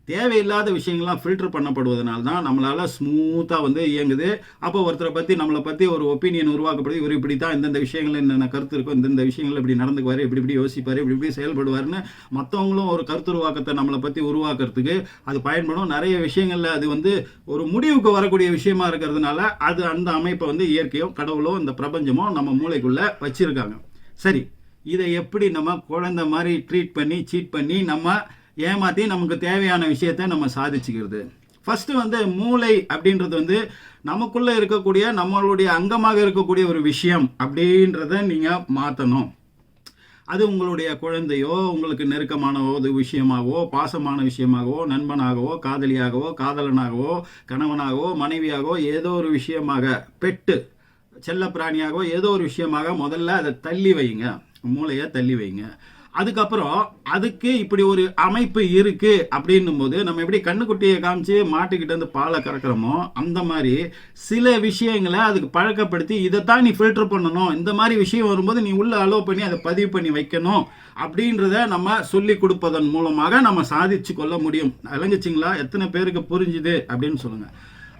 தேவையில்லாத விஷயங்கள்லாம் ஃபில்டர் பண்ணப்படுவதனால தான் நம்மளால் ஸ்மூத்தாக வந்து இயங்குது. அப்போ ஒருத்தரை பற்றி, நம்மளை பற்றி ஒரு ஒப்பீனியன் உருவாக்கப்படுது. இவர் இப்படி தான், இந்தந்த விஷயங்கள் என்னென்ன கருத்து இருக்கும், இந்தந்த விஷயங்கள் இப்படி நடந்துக்குவார், இப்படி இப்படி யோசிப்பார், இப்படி இப்படி செயல்படுவார்னு மற்றவங்களும் ஒரு கருத்துருவாக்கத்தை நம்மளை பற்றி உருவாக்குறதுக்கு அது பயன்படும். நிறைய விஷயங்களில் அது வந்து ஒரு முடிவுக்கு வரக்கூடிய விஷயமா இருக்கிறதுனால அது அந்த அமைப்பை வந்து இயற்கையோ கடவுளோ இந்த பிரபஞ்சமோ நம்ம மூளைக்குள்ளே வச்சுருக்காங்க. சரி, இதை எப்படி நம்ம குழந்தை மாதிரி ட்ரீட் பண்ணி சீட் பண்ணி நம்ம ஏமாற்றி நமக்கு தேவையான விஷயத்தை நம்ம சாதிச்சுக்கிறது? ஃபஸ்ட்டு வந்து மூளை அப்படின்றது வந்து நமக்குள்ளே இருக்கக்கூடிய, நம்மளுடைய அங்கமாக இருக்கக்கூடிய ஒரு விஷயம் அப்படின்றத நீங்கள் மாற்றணும். அது உங்களுடைய குழந்தையோ, உங்களுக்கு நெருக்கமான ஒரு விஷயமாகவோ, பாசமான விஷயமாகவோ, நண்பனாகவோ, காதலியாகவோ, காதலனாகவோ, கணவனாகவோ, மனைவியாகவோ, ஏதோ ஒரு விஷயமாக, பெட்டு, செல்ல பிராணியாகவோ ஏதோ ஒரு விஷயமாக முதல்ல அதை தள்ளி வைங்க, மூளையை தள்ளி வைங்க. அதுக்கப்புறம் அதுக்கு இப்படி ஒரு அமைப்பு இருக்கு அப்படின்னும் போது நம்ம எப்படி கண்ணுக்குட்டியை காமிச்சு மாட்டுக்கிட்ட இருந்து பாலை கறக்கிறோமோ அந்த மாதிரி சில விஷயங்களை அதுக்கு பழக்கப்படுத்தி இதைத்தான் நீ ஃபில்டர் பண்ணணும், இந்த மாதிரி விஷயம் வரும்போது நீ உள்ள அலோவ் பண்ணி அதை பதிவு பண்ணி வைக்கணும் அப்படின்றத நம்ம சொல்லி கொடுப்பதன் மூலமாக நம்ம சாதிச்சு கொள்ள முடியும். விளங்குச்சிங்களா? எத்தனை பேருக்கு புரிஞ்சுது அப்படின்னு சொல்லுங்க.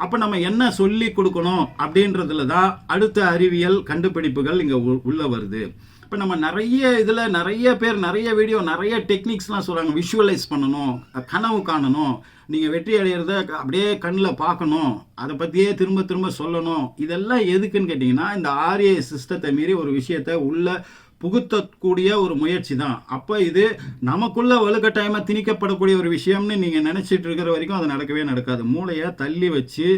அப்போ நம்ம என்ன சொல்லி கொடுக்கணும் அப்படின்றதுல தான் அடுத்த அறிவியல் கண்டுபிடிப்புகள் இங்கே உள்ள வருது. இப்போ நம்ம நிறைய இதில் நிறைய பேர் நிறைய வீடியோ நிறைய டெக்னிக்ஸ்லாம் சொல்கிறாங்க. விஷுவலைஸ் பண்ணணும், கனவு காணணும், நீங்கள் வெற்றி அடைகிறத அப்படியே கண்ணில் பார்க்கணும், அதை பற்றியே திரும்ப திரும்ப சொல்லணும். இதெல்லாம் எதுக்குன்னு கேட்டிங்கன்னா, இந்த ஆர்ஏ சிஸ்டத்தை மீறி ஒரு விஷயத்தை உள்ளே புகுத்தக்கூடிய ஒரு முயற்சி தான். அப்போ இது நமக்குள்ள வலுக்கட்டாயமாக திணிக்கப்படக்கூடிய ஒரு விஷயம்னு நீங்கள் நினச்சிட்டு இருக்கிற வரைக்கும் அது நடக்கவே நடக்காது. மூளையை தள்ளி வச்சு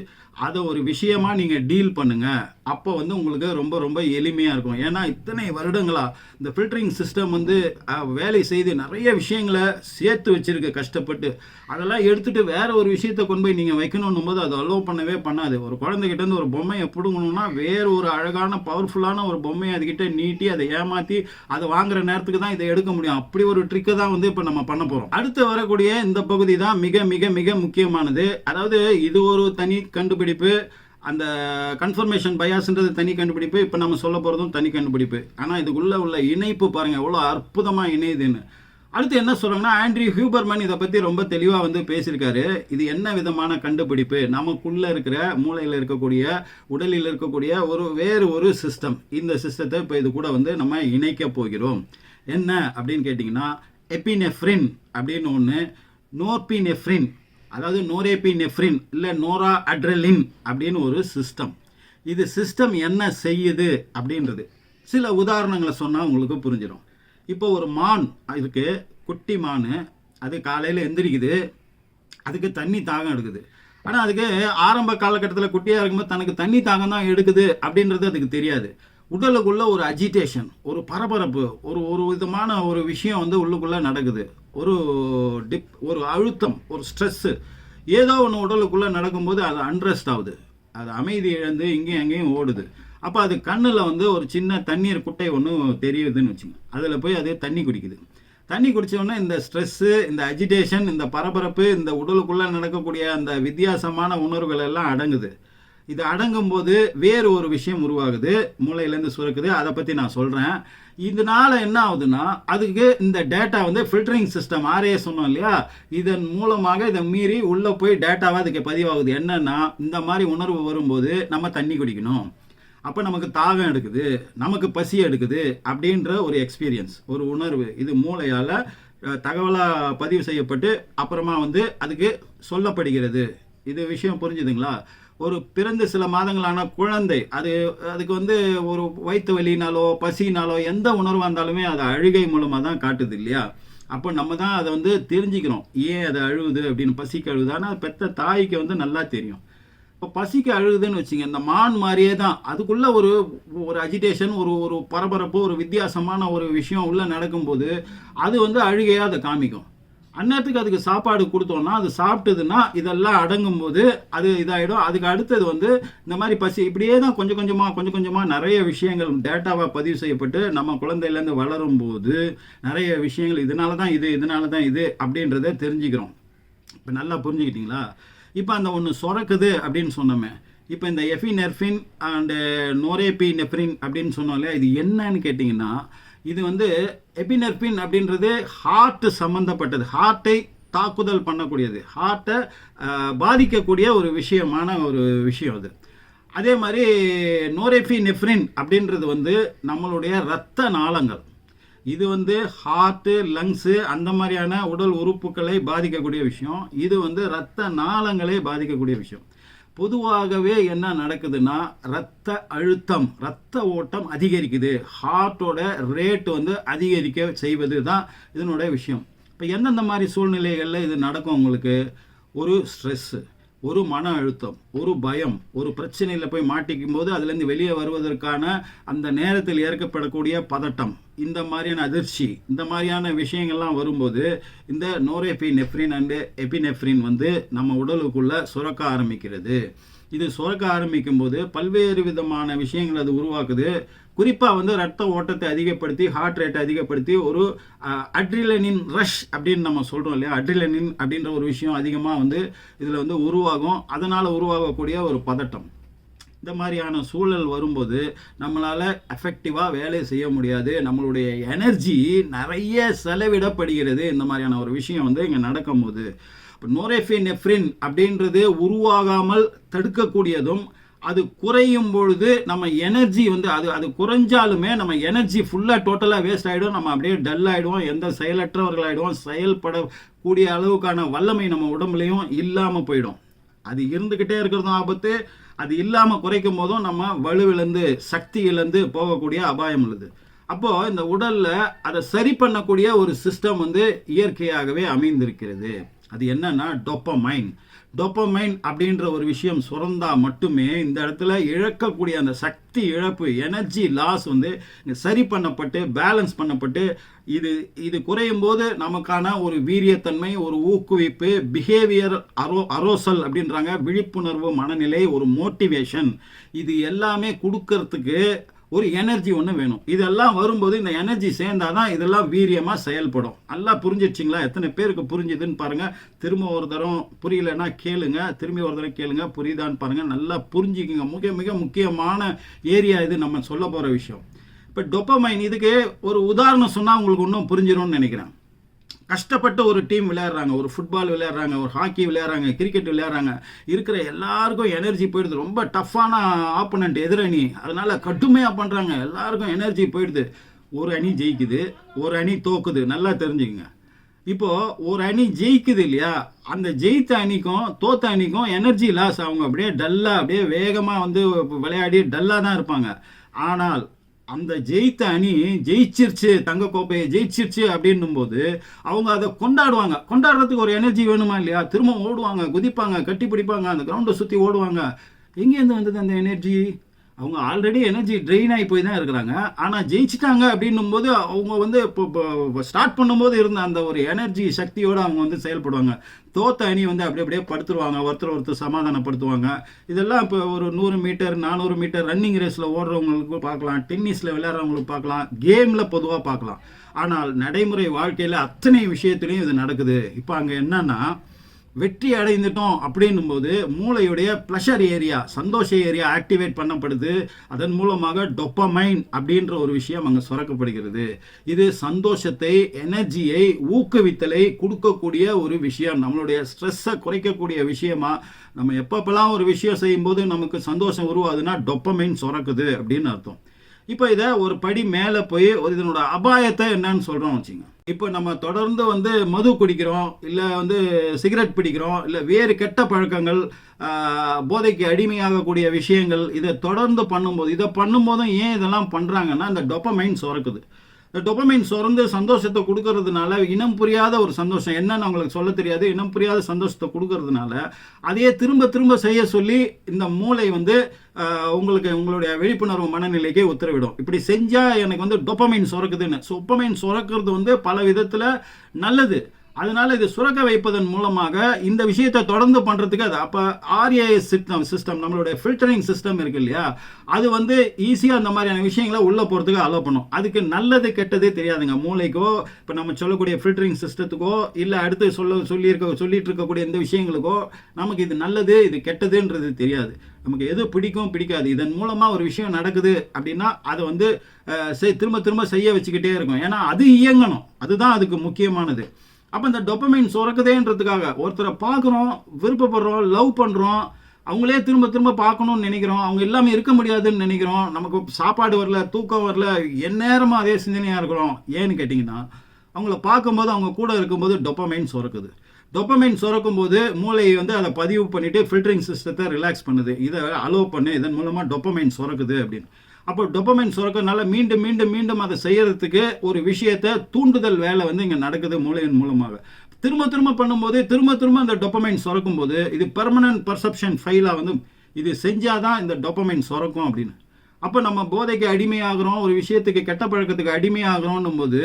அதை ஒரு விஷயமா நீங்கள் டீல் பண்ணுங்க. அப்போ வந்து உங்களுக்கு ரொம்ப ரொம்ப எளிமையாக இருக்கும். ஏன்னா இத்தனை வருடங்களா இந்த ஃபில்டரிங் சிஸ்டம் வந்து வேலை செய்து நிறைய விஷயங்களை சேர்த்து வச்சிருக்கு கஷ்டப்பட்டு. அதெல்லாம் எடுத்துட்டு வேற ஒரு விஷயத்தை கொண்டு போய் நீங்கள் வைக்கணும் போது அது அலோவ் பண்ணவே பண்ணாது. ஒரு குழந்தைகிட்ட இருந்து ஒரு பொம்மையை பிடுங்கணும்னா வேறு ஒரு அழகான பவர்ஃபுல்லான ஒரு பொம்மையை அதுகிட்ட நீட்டி அதை ஏமாற்றி அதை வாங்குற நேரத்துக்கு தான் இதை எடுக்க முடியும். அப்படி ஒரு ட்ரிக்கை தான் வந்து இப்போ நம்ம பண்ண போகிறோம். அடுத்து வரக்கூடிய இந்த பகுதி தான் மிக மிக மிக முக்கியமானது. அதாவது இது ஒரு தனி கண்டுபிடிப்பு. அந்த கன்ஃபர்மேஷன் பயாஸ்ன்றது தனி கண்டுபிடிப்பு. இப்போ நம்ம சொல்ல போகிறதும் தனி கண்டுபிடிப்பு. ஆனால் இதுக்குள்ளே உள்ள இணைப்பு பாருங்கள் எவ்வளோ அற்புதமாக இணையுதுன்னு. அடுத்து என்ன சொல்கிறாங்கன்னா, ஆண்ட்ரூ ஹியூபர்மன் இதை பற்றி ரொம்ப தெளிவாக வந்து பேசியிருக்காரு. இது என்ன விதமான கண்டுபிடிப்பு, நமக்குள்ளே இருக்கிற மூளையில் இருக்கக்கூடிய உடலில் இருக்கக்கூடிய வேறு ஒரு சிஸ்டம். இந்த சிஸ்டத்தை இப்போ இது கூட வந்து நம்ம இணைக்க போகிறோம். என்ன அப்படின்னு கேட்டிங்கன்னா, எபினெஃப்ரின் அப்படின்னு ஒன்று, நோர்பினெஃப்ரின் அதாவது நோரேபினெஃப்ரின் இல்லை நோரா அட்ரெலின் அப்படின்னு ஒரு சிஸ்டம். இது சிஸ்டம் என்ன செய்யுது அப்படின்றது சில உதாரணங்களை சொன்னால் உங்களுக்கு புரிஞ்சிடும். இப்போ ஒரு மான் இருக்கு, குட்டி மான். அது காலையில் எந்திரிக்குது, அதுக்கு தண்ணி தாகம் எடுக்குது. ஆனால் அதுக்கு ஆரம்ப காலகட்டத்தில் குட்டியாக இருக்கும்போது தனக்கு தண்ணி தாகம் தான் எடுக்குது அப்படின்றது அதுக்கு தெரியாது. உடலுக்குள்ள ஒரு அஜிடேஷன், ஒரு பரபரப்பு, ஒரு விதமான ஒரு விஷயம் வந்து உள்ளுக்குள்ளே நடக்குது. ஒரு அழுத்தம், ஒரு ஸ்ட்ரெஸ்ஸு, ஏதோ ஒன்று உடலுக்குள்ளே நடக்கும்போது அது அன்ரெஸ்ட் ஆகுது. அது அமைதி இழந்து இங்கேயும் அங்கேயும் ஓடுது. அப்போ அது கண்ணில் வந்து ஒரு சின்ன தண்ணீர் குட்டை ஒன்று தெரியுதுன்னு வச்சுங்க. அதில் போய் அது தண்ணி குடிக்குது. தண்ணி குடித்தோடனே இந்த ஸ்ட்ரெஸ்ஸு, இந்த அஜிடேஷன், இந்த பரபரப்பு, இந்த உடலுக்குள்ளே நடக்கக்கூடிய அந்த வித்தியாசமான உணர்வுகள் எல்லாம் அடங்குது. இது அடங்கும்போது வேறு ஒரு விஷயம் உருவாகுது, மூளையிலேருந்து சுரக்குது. அதை பற்றி நான் சொல்கிறேன். இதனால என்ன ஆகுதுன்னா, அதுக்கு இந்த டேட்டா வந்து ஃபில்டரிங் சிஸ்டம் ஆர்ஏ சொன்னோம் இல்லையா, இதன் மூலமாக இதை மீறி உள்ளே போய் டேட்டாவாக அதுக்கு பதிவாகுது. என்னன்னா, இந்த மாதிரி உணர்வு வரும்போது நம்ம தண்ணி குடிக்கணும், அப்போ நமக்கு தாகம் எடுக்குது, நமக்கு பசி எடுக்குது அப்படின்ற ஒரு எக்ஸ்பீரியன்ஸ், ஒரு உணர்வு இது மூளையால் தகவலாக பதிவு செய்யப்பட்டு அப்புறமா வந்து அதுக்கு சொல்லப்படுகிறது. இது விஷயம் புரிஞ்சுதுங்களா? ஒரு பிறந்து சில மாதங்களான குழந்தை அதுக்கு வந்து ஒரு வயிற்று வலினாலோ பசினாலோ எந்த உணர்வாக இருந்தாலுமே அது அழுகை மூலமாக தான் காட்டுது இல்லையா? அப்போ நம்ம தான் அதை வந்து தெரிஞ்சுக்கிறோம், ஏன் அது அழுகுது அப்படின்னு. பசிக்கு அழுகுது. ஆனால் பெத்த தாய்க்கு வந்து நல்லா தெரியும். இப்போ பசிக்கு அழுகுதுன்னு வச்சுங்க, இந்த மான் மாதிரியே தான் அதுக்குள்ளே ஒரு அஜிடேஷன், ஒரு பரபரப்பு, ஒரு வித்தியாசமான ஒரு விஷயம் உள்ளே நடக்கும்போது அது வந்து அழுகையாக அதை காமிக்கும். அந்நேரத்துக்கு அதுக்கு சாப்பாடு கொடுத்தோம்னா அது சாப்பிட்டதுன்னா இதெல்லாம் அடங்கும்போது அது இதாகிடும். அதுக்கு அடுத்தது வந்து இந்த மாதிரி பசி இப்படியே தான் கொஞ்சம் கொஞ்சமாக நிறைய விஷயங்கள் டேட்டாவாக பதிவு செய்யப்பட்டு நம்ம குழந்தையிலேருந்து வளரும்போது நிறைய விஷயங்கள் இதனால தான் இது அப்படின்றத தெரிஞ்சுக்கிறோம். இப்போ நல்லா புரிஞ்சுக்கிட்டீங்களா? இப்போ அந்த ஒன்று சுரக்குது அப்படின்னு சொன்னோமே, இப்போ இந்த எஃபினெஃப்ரின் அண்டு நோரேபினெஃப்ரின் அப்படின்னு சொன்னோம் இல்லையா, இது என்னன்னு கேட்டிங்கன்னா, இது வந்து எபினெஃப்ரின் அப்படின்றது ஹார்ட் சம்மந்தப்பட்டது, ஹார்ட்டை தாக்குதல் பண்ணக்கூடியது, ஹார்ட்டை பாதிக்கக்கூடிய ஒரு விஷயம் அது. அதே மாதிரி நோரேபினெஃப்ரின் அப்படின்றது வந்து நம்மளுடைய இரத்த நாளங்கள். இது வந்து ஹார்ட்டு, லங்ஸு அந்த மாதிரியான உடல் உறுப்புகளை பாதிக்கக்கூடிய விஷயம். இது வந்து இரத்த நாளங்களை பாதிக்கக்கூடிய விஷயம். பொதுவாகவே என்ன நடக்குதுன்னா, இரத்த அழுத்தம், இரத்த ஓட்டம் அதிகரிக்குது, ஹார்ட்டோட ரேட் வந்து அதிகரிக்க செய்வது தான் இதனுடைய விஷயம். இப்போ எந்தெந்த மாதிரி சூழ்நிலைகளில் இது நடக்கும் உங்களுக்கு? ஒரு ஸ்ட்ரெஸ்ஸு, ஒரு மன அழுத்தம், ஒரு பயம், ஒரு பிரச்சனையில் போய் மாட்டிக்கும் போது அதுலேருந்து வெளியே வருவதற்கான அந்த நேரத்தில் ஏற்கப்படக்கூடிய பதட்டம், இந்த மாதிரியான அதிர்ச்சி, இந்த மாதிரியான விஷயங்கள்லாம் வரும்போது இந்த நோரேபினெஃப்ரின் அண்டு எபினெஃப்ரின் வந்து நம்ம உடலுக்குள்ளே சுரக்க ஆரம்பிக்கிறது. இது சுரக்க ஆரம்பிக்கும் போது பல்வேறு விதமான விஷயங்கள் அது உருவாக்குது. குறிப்பாக வந்து ரத்த ஓட்டத்தை அதிகப்படுத்தி, ஹார்ட் ரேட்டை அதிகப்படுத்தி, ஒரு அட்ரினலின் ரஷ் அப்படின்னு நம்ம சொல்கிறோம் இல்லையா, அட்ரினலின் அப்படின்ற ஒரு விஷயம் அதிகமாக வந்து இதில் வந்து உருவாகும். அதனால் உருவாகக்கூடிய ஒரு பதட்டம். இந்த மாதிரியான சூழல் வரும்போது நம்மளால் எஃபெக்டிவாக வேலை செய்ய முடியாது, நம்மளுடைய எனர்ஜி நிறைய செலவிடப்படுகிறது. இந்த மாதிரியான ஒரு விஷயம் வந்து இங்கே நடக்கும்போது இப்போ நோரேபினெஃப்ரின் அப்படின்றது உருவாகாமல் தடுக்கக்கூடியதும், அது குறையும் பொழுது நம்ம எனர்ஜி வந்து அது குறைஞ்சாலுமே நம்ம எனர்ஜி ஃபுல்லாக டோட்டலாக வேஸ்ட் ஆகிடும். நம்ம அப்படியே டல் ஆகிடுவோம், எந்த செயலற்றவர்களாகிடுவோம், செயல்படக்கூடிய அளவுக்கான வல்லமை நம்ம உடம்புலையும் இல்லாமல் போயிடும். அது இருந்துக்கிட்டே இருக்கிறதும் ஆபத்து, அது இல்லாமல் குறைக்கும் போதும் நம்ம வலுவிழந்து சக்தி இழந்து போகக்கூடிய அபாயம் உள்ளது. அப்போது இந்த உடலில் அதை சரி பண்ணக்கூடிய ஒரு சிஸ்டம் வந்து இயற்கையாகவே அமைந்திருக்கிறது. அது என்னன்னா டோப்பமைன் அப்படின்ற ஒரு விஷயம் சுரந்தா மட்டுமே இந்த இடத்துல இழக்கக்கூடிய அந்த சக்தி இழப்பு, எனர்ஜி லாஸ் வந்து சரி பண்ணப்பட்டு பேலன்ஸ் பண்ணப்பட்டு இது குறையும் போது நமக்கான ஒரு வீரியத்தன்மை, ஒரு ஊக்குவிப்பு, பிஹேவியர் அரோசல் அப்படின்றாங்க, விழிப்புணர்வு மனநிலை, ஒரு மோட்டிவேஷன், இது எல்லாமே கொடுக்கறதுக்கு ஒரு எனர்ஜி ஒன்று வேணும். இதெல்லாம் வரும்போது இந்த எனர்ஜி சேர்ந்தாதான் இதெல்லாம் வீரியமாக செயல்படும். நல்லா புரிஞ்சிடுச்சிங்களா? எத்தனை பேருக்கு புரிஞ்சுதுன்னு பாருங்கள். திரும்ப ஒரு தரம் புரியலன்னா கேளுங்க, திரும்பி ஒரு தரம் கேளுங்க, புரியுதான்னு பாருங்கள். நல்லா புரிஞ்சுக்கிங்க. மிக முக்கியமான ஏரியா இது நம்ம சொல்ல போகிற விஷயம். இப்போ டோப்பமைன், இதுக்கு ஒரு உதாரணம் சொன்னால் உங்களுக்கு இன்னும் புரிஞ்சிடும்னு நினைக்கிறேன். கஷ்டப்பட்டு ஒரு டீம் விளையாடுறாங்க, ஒரு ஃபுட்பால் விளையாடுறாங்க, ஒரு ஹாக்கி விளையாடுறாங்க, கிரிக்கெட் விளையாடுறாங்க. இருக்கிற எல்லாருக்கும் எனர்ஜி போயிடுது. ரொம்ப டஃப்பான ஆப்போனண்ட் எதிரணி, அதனால கடுமையாக பண்ணுறாங்க, எல்லாருக்கும் எனர்ஜி போயிடுது. ஒரு அணி ஜெயிக்குது, ஒரு அணி தோக்குது. நல்லா தெரிஞ்சுக்கங்க. இப்போது ஒரு அணி ஜெயிக்குது இல்லையா, அந்த ஜெயித்த அணிக்கும் தோத்த அணிக்கும் எனர்ஜி லாஸ். அவங்க அப்படியே டல்லாக, அப்படியே வேகமாக வந்து விளையாடி டல்லாக தான் இருப்பாங்க. ஆனால் அந்த ஜெயித்த அணி ஜெயிச்சிருச்சு, தங்க கோப்பையை ஜெயிச்சிருச்சு அப்படின்னும் போது அவங்க அதை கொண்டாடுவாங்க. கொண்டாடுறதுக்கு ஒரு எனர்ஜி வேணுமா இல்லையா? திரும்ப ஓடுவாங்க, குதிப்பாங்க, கட்டி பிடிப்பாங்க, அந்த கிரவுண்டை சுற்றி ஓடுவாங்க. எங்கேருந்து வந்தது அந்த எனர்ஜி? அவங்க ஆல்ரெடி எனர்ஜி ட்ரெயின் ஆகி போய் தான் இருக்கிறாங்க. ஆனால் ஜெயிச்சிட்டாங்க அப்படின்னும் போது அவங்க வந்து இப்போ ஸ்டார்ட் பண்ணும்போது இருந்த அந்த ஒரு எனர்ஜி சக்தியோடு அவங்க வந்து செயல்படுவாங்க. தோத்த அணி வந்து அப்படியே படுத்துருவாங்க, ஒருத்தர் சமாதானப்படுத்துவாங்க. இதெல்லாம் இப்போ ஒரு 100 மீட்டர் 400 மீட்டர் ரன்னிங் ரேஸில் ஓடுறவங்களுக்கு பார்க்கலாம், டென்னிஸில் விளையாடுறவங்களுக்கு பார்க்கலாம், கேமில் பொதுவாக பார்க்கலாம். ஆனால் நடைமுறை வாழ்க்கையில் அத்தனை விஷயத்துலையும் இது நடக்குது. இப்போ அங்கே என்னன்னா, வெற்றி அடைந்துட்டோம் அப்படின்னும் போது மூளையுடைய ப்ளஷர் ஏரியா, சந்தோஷ ஏரியா ஆக்டிவேட் பண்ணப்படுது. அதன் மூலமாக டோப்பமைன் அப்படின்ற ஒரு விஷயம் அங்கே சுரக்கப்படுகிறது. இது சந்தோஷத்தை, எனர்ஜியை, ஊக்குவித்தலை கொடுக்கக்கூடிய ஒரு விஷயம். நம்மளுடைய ஸ்ட்ரெஸ்ஸை குறைக்கக்கூடிய விஷயமா நம்ம எப்பப்பெல்லாம் ஒரு விஷயம் செய்யும்போது நமக்கு சந்தோஷம் உருவாதுன்னா டோப்பமைன் சுரக்குது அப்படின்னு அர்த்தம். இப்போ இதை ஒரு படி மேலே போய் இதனோட அபாயத்தை என்னன்னு சொல்கிறோம் வச்சுங்க. இப்போ நம்ம தொடர்ந்து வந்து மது குடிக்கிறோம், இல்லை வந்து சிகரெட் பிடிக்கிறோம், இல்லை வேறு கெட்ட பழக்கங்கள், போதைக்கு அடிமையாகக்கூடிய விஷயங்கள், இதை தொடர்ந்து பண்ணும்போதும் ஏன் இதெல்லாம் பண்ணுறாங்கன்னா இந்த டோப்பமைன் சுரக்குது. இந்த டோப்பமைன் சுரந்து சந்தோஷத்தை கொடுக்கறதுனால, இனம் புரியாத ஒரு சந்தோஷம், என்னன்னு அவங்களுக்கு சொல்ல தெரியாது, இனம் புரியாத சந்தோஷத்தை கொடுக்கறதுனால அதையே திரும்ப செய்ய சொல்லி இந்த மூளை வந்து உங்களுடைய விழிப்புணர்வு மனநிலைக்கே உத்தரவிடும். இப்படி செஞ்சால் எனக்கு வந்து டோப்பமைன் சுரக்குதுன்னு. டோப்பமைன் சுரக்கிறது வந்து பல விதத்தில் நல்லது. அதனால இது சுரக்க வைப்பதன் மூலமாக இந்த விஷயத்தை தொடர்ந்து பண்ணுறதுக்கு அது அப்போ ஆர்ஏஎஸ் சிஸ்டம், நம்மளுடைய ஃபில்டரிங் சிஸ்டம் இருக்கு இல்லையா, அது வந்து ஈஸியாக அந்த மாதிரியான விஷயங்களை உள்ளே போகிறதுக்கு அலோவ் பண்ணும். அதுக்கு நல்லது கெட்டதே தெரியாதுங்க மூளைக்கோ. இப்போ நம்ம சொல்லக்கூடிய ஃபில்டரிங் சிஸ்டத்துக்கோ, இல்லை அடுத்து சொல்லிட்டு இருக்கக்கூடிய இந்த விஷயங்களுக்கோ நமக்கு இது நல்லது இது கெட்டதுன்றது தெரியாது. நமக்கு எது பிடிக்கும் பிடிக்காது. இதன் மூலமாக ஒரு விஷயம் நடக்குது அப்படின்னா அதை வந்து திரும்ப செய்ய வச்சுக்கிட்டே இருக்கும். ஏன்னா அது இயங்கணும், அதுதான் அதுக்கு முக்கியமானது. அப்போ இந்த டோப்பமைன் சுரக்குதேன்றதுக்காக ஒருத்தரை பார்க்குறோம், விருப்பப்படுறோம், லவ் பண்ணுறோம், அவங்களே திரும்ப பார்க்கணும்னு நினைக்கிறோம், அவங்க எல்லாமே இருக்க முடியாதுன்னு நினைக்கிறோம், நமக்கு சாப்பாடு வரல, தூக்கம் வரல, எந்நேரமாக அதே சிந்தனையாக இருக்கிறோம். ஏன்னு கேட்டிங்கன்னா அவங்கள பார்க்கும்போது, அவங்க கூட இருக்கும்போது டோப்பமைன் சுரக்குது. டோப்பமைன் சுரக்கும் போது மூளை வந்து அதை பதிவு பண்ணிவிட்டு ஃபில்டரிங் சிஸ்டத்தை ரிலாக்ஸ் பண்ணுது. இதை அலோவ் பண்ணு, இதன் மூலமாக டோப்பமைன் சுரக்குது அப்படின்னு. அப்போ டோப்பமைன் சுரக்கிறதுனால மீண்டும் அதை செய்யறதுக்கு ஒரு விஷயத்தை தூண்டுதல் வேலை வந்து இங்கே நடக்குது மூளையின் மூலமாக. திரும்ப பண்ணும்போது திரும்ப அந்த டோப்பமைன் சுரக்கும் போது இது பெர்மனன்ட் பர்செப்ஷன் ஃபைலாக வந்து இது செஞ்சாதான் இந்த டோப்பமைன் சுரக்கும் அப்படின்னு. அப்போ நம்ம போதைக்கு அடிமையாகிறோம், ஒரு விஷயத்துக்கு கெட்ட பழக்கத்துக்கு அடிமையாகிறோன்னும் போது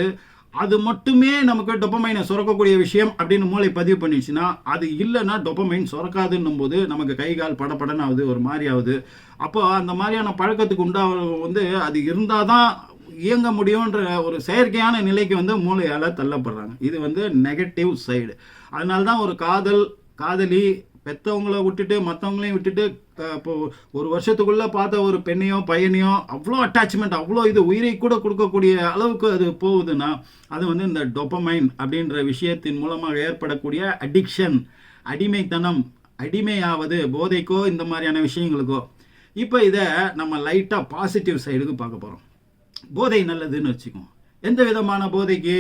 அது மட்டுமே நமக்கு டோப்பமைனை சுரக்கக்கூடிய விஷயம் அப்படின்னு மூளை பதிவு பண்ணிடுச்சுன்னா, அது இல்லைன்னா டோப்பமைன் சுரக்காதுன்னும் போது நமக்கு கை கால் படப்படன்னு ஆகுது, ஒரு மாதிரி ஆகுது. அப்போ அந்த மாதிரியான பழக்கத்துக்கு வந்து அது இருந்தால் தான் இயங்க முடியுன்ற ஒரு செயற்கையான நிலைக்கு வந்து மூளையால் தள்ளப்படுறாங்க. இது வந்து நெகட்டிவ் சைடு. அதனால தான் ஒரு காதலி பெற்றவங்கள விட்டுட்டு மற்றவங்களையும் விட்டுட்டு இப்போ ஒரு வருஷத்துக்குள்ளே பார்த்த ஒரு பெண்ணையோ பையனையோ அவ்வளோ அட்டாச்மெண்ட், அவ்வளோ இது உயிரை கூட கொடுக்கக்கூடிய அளவுக்கு அது போகுதுன்னா அது வந்து இந்த டோப்பமைன் அப்படின்ற விஷயத்தின் மூலமாக ஏற்படக்கூடிய அடிக்ஷன், அடிமைத்தனம், அடிமையாவது போதைக்கோ இந்த மாதிரியான விஷயங்களுக்கோ. இப்போ இதை நம்ம லைட்டாக பாசிட்டிவ் சைடுக்கு பார்க்க போகிறோம். போதை நல்லதுன்னு வச்சுக்கோம். எந்த விதமான போதைக்கு?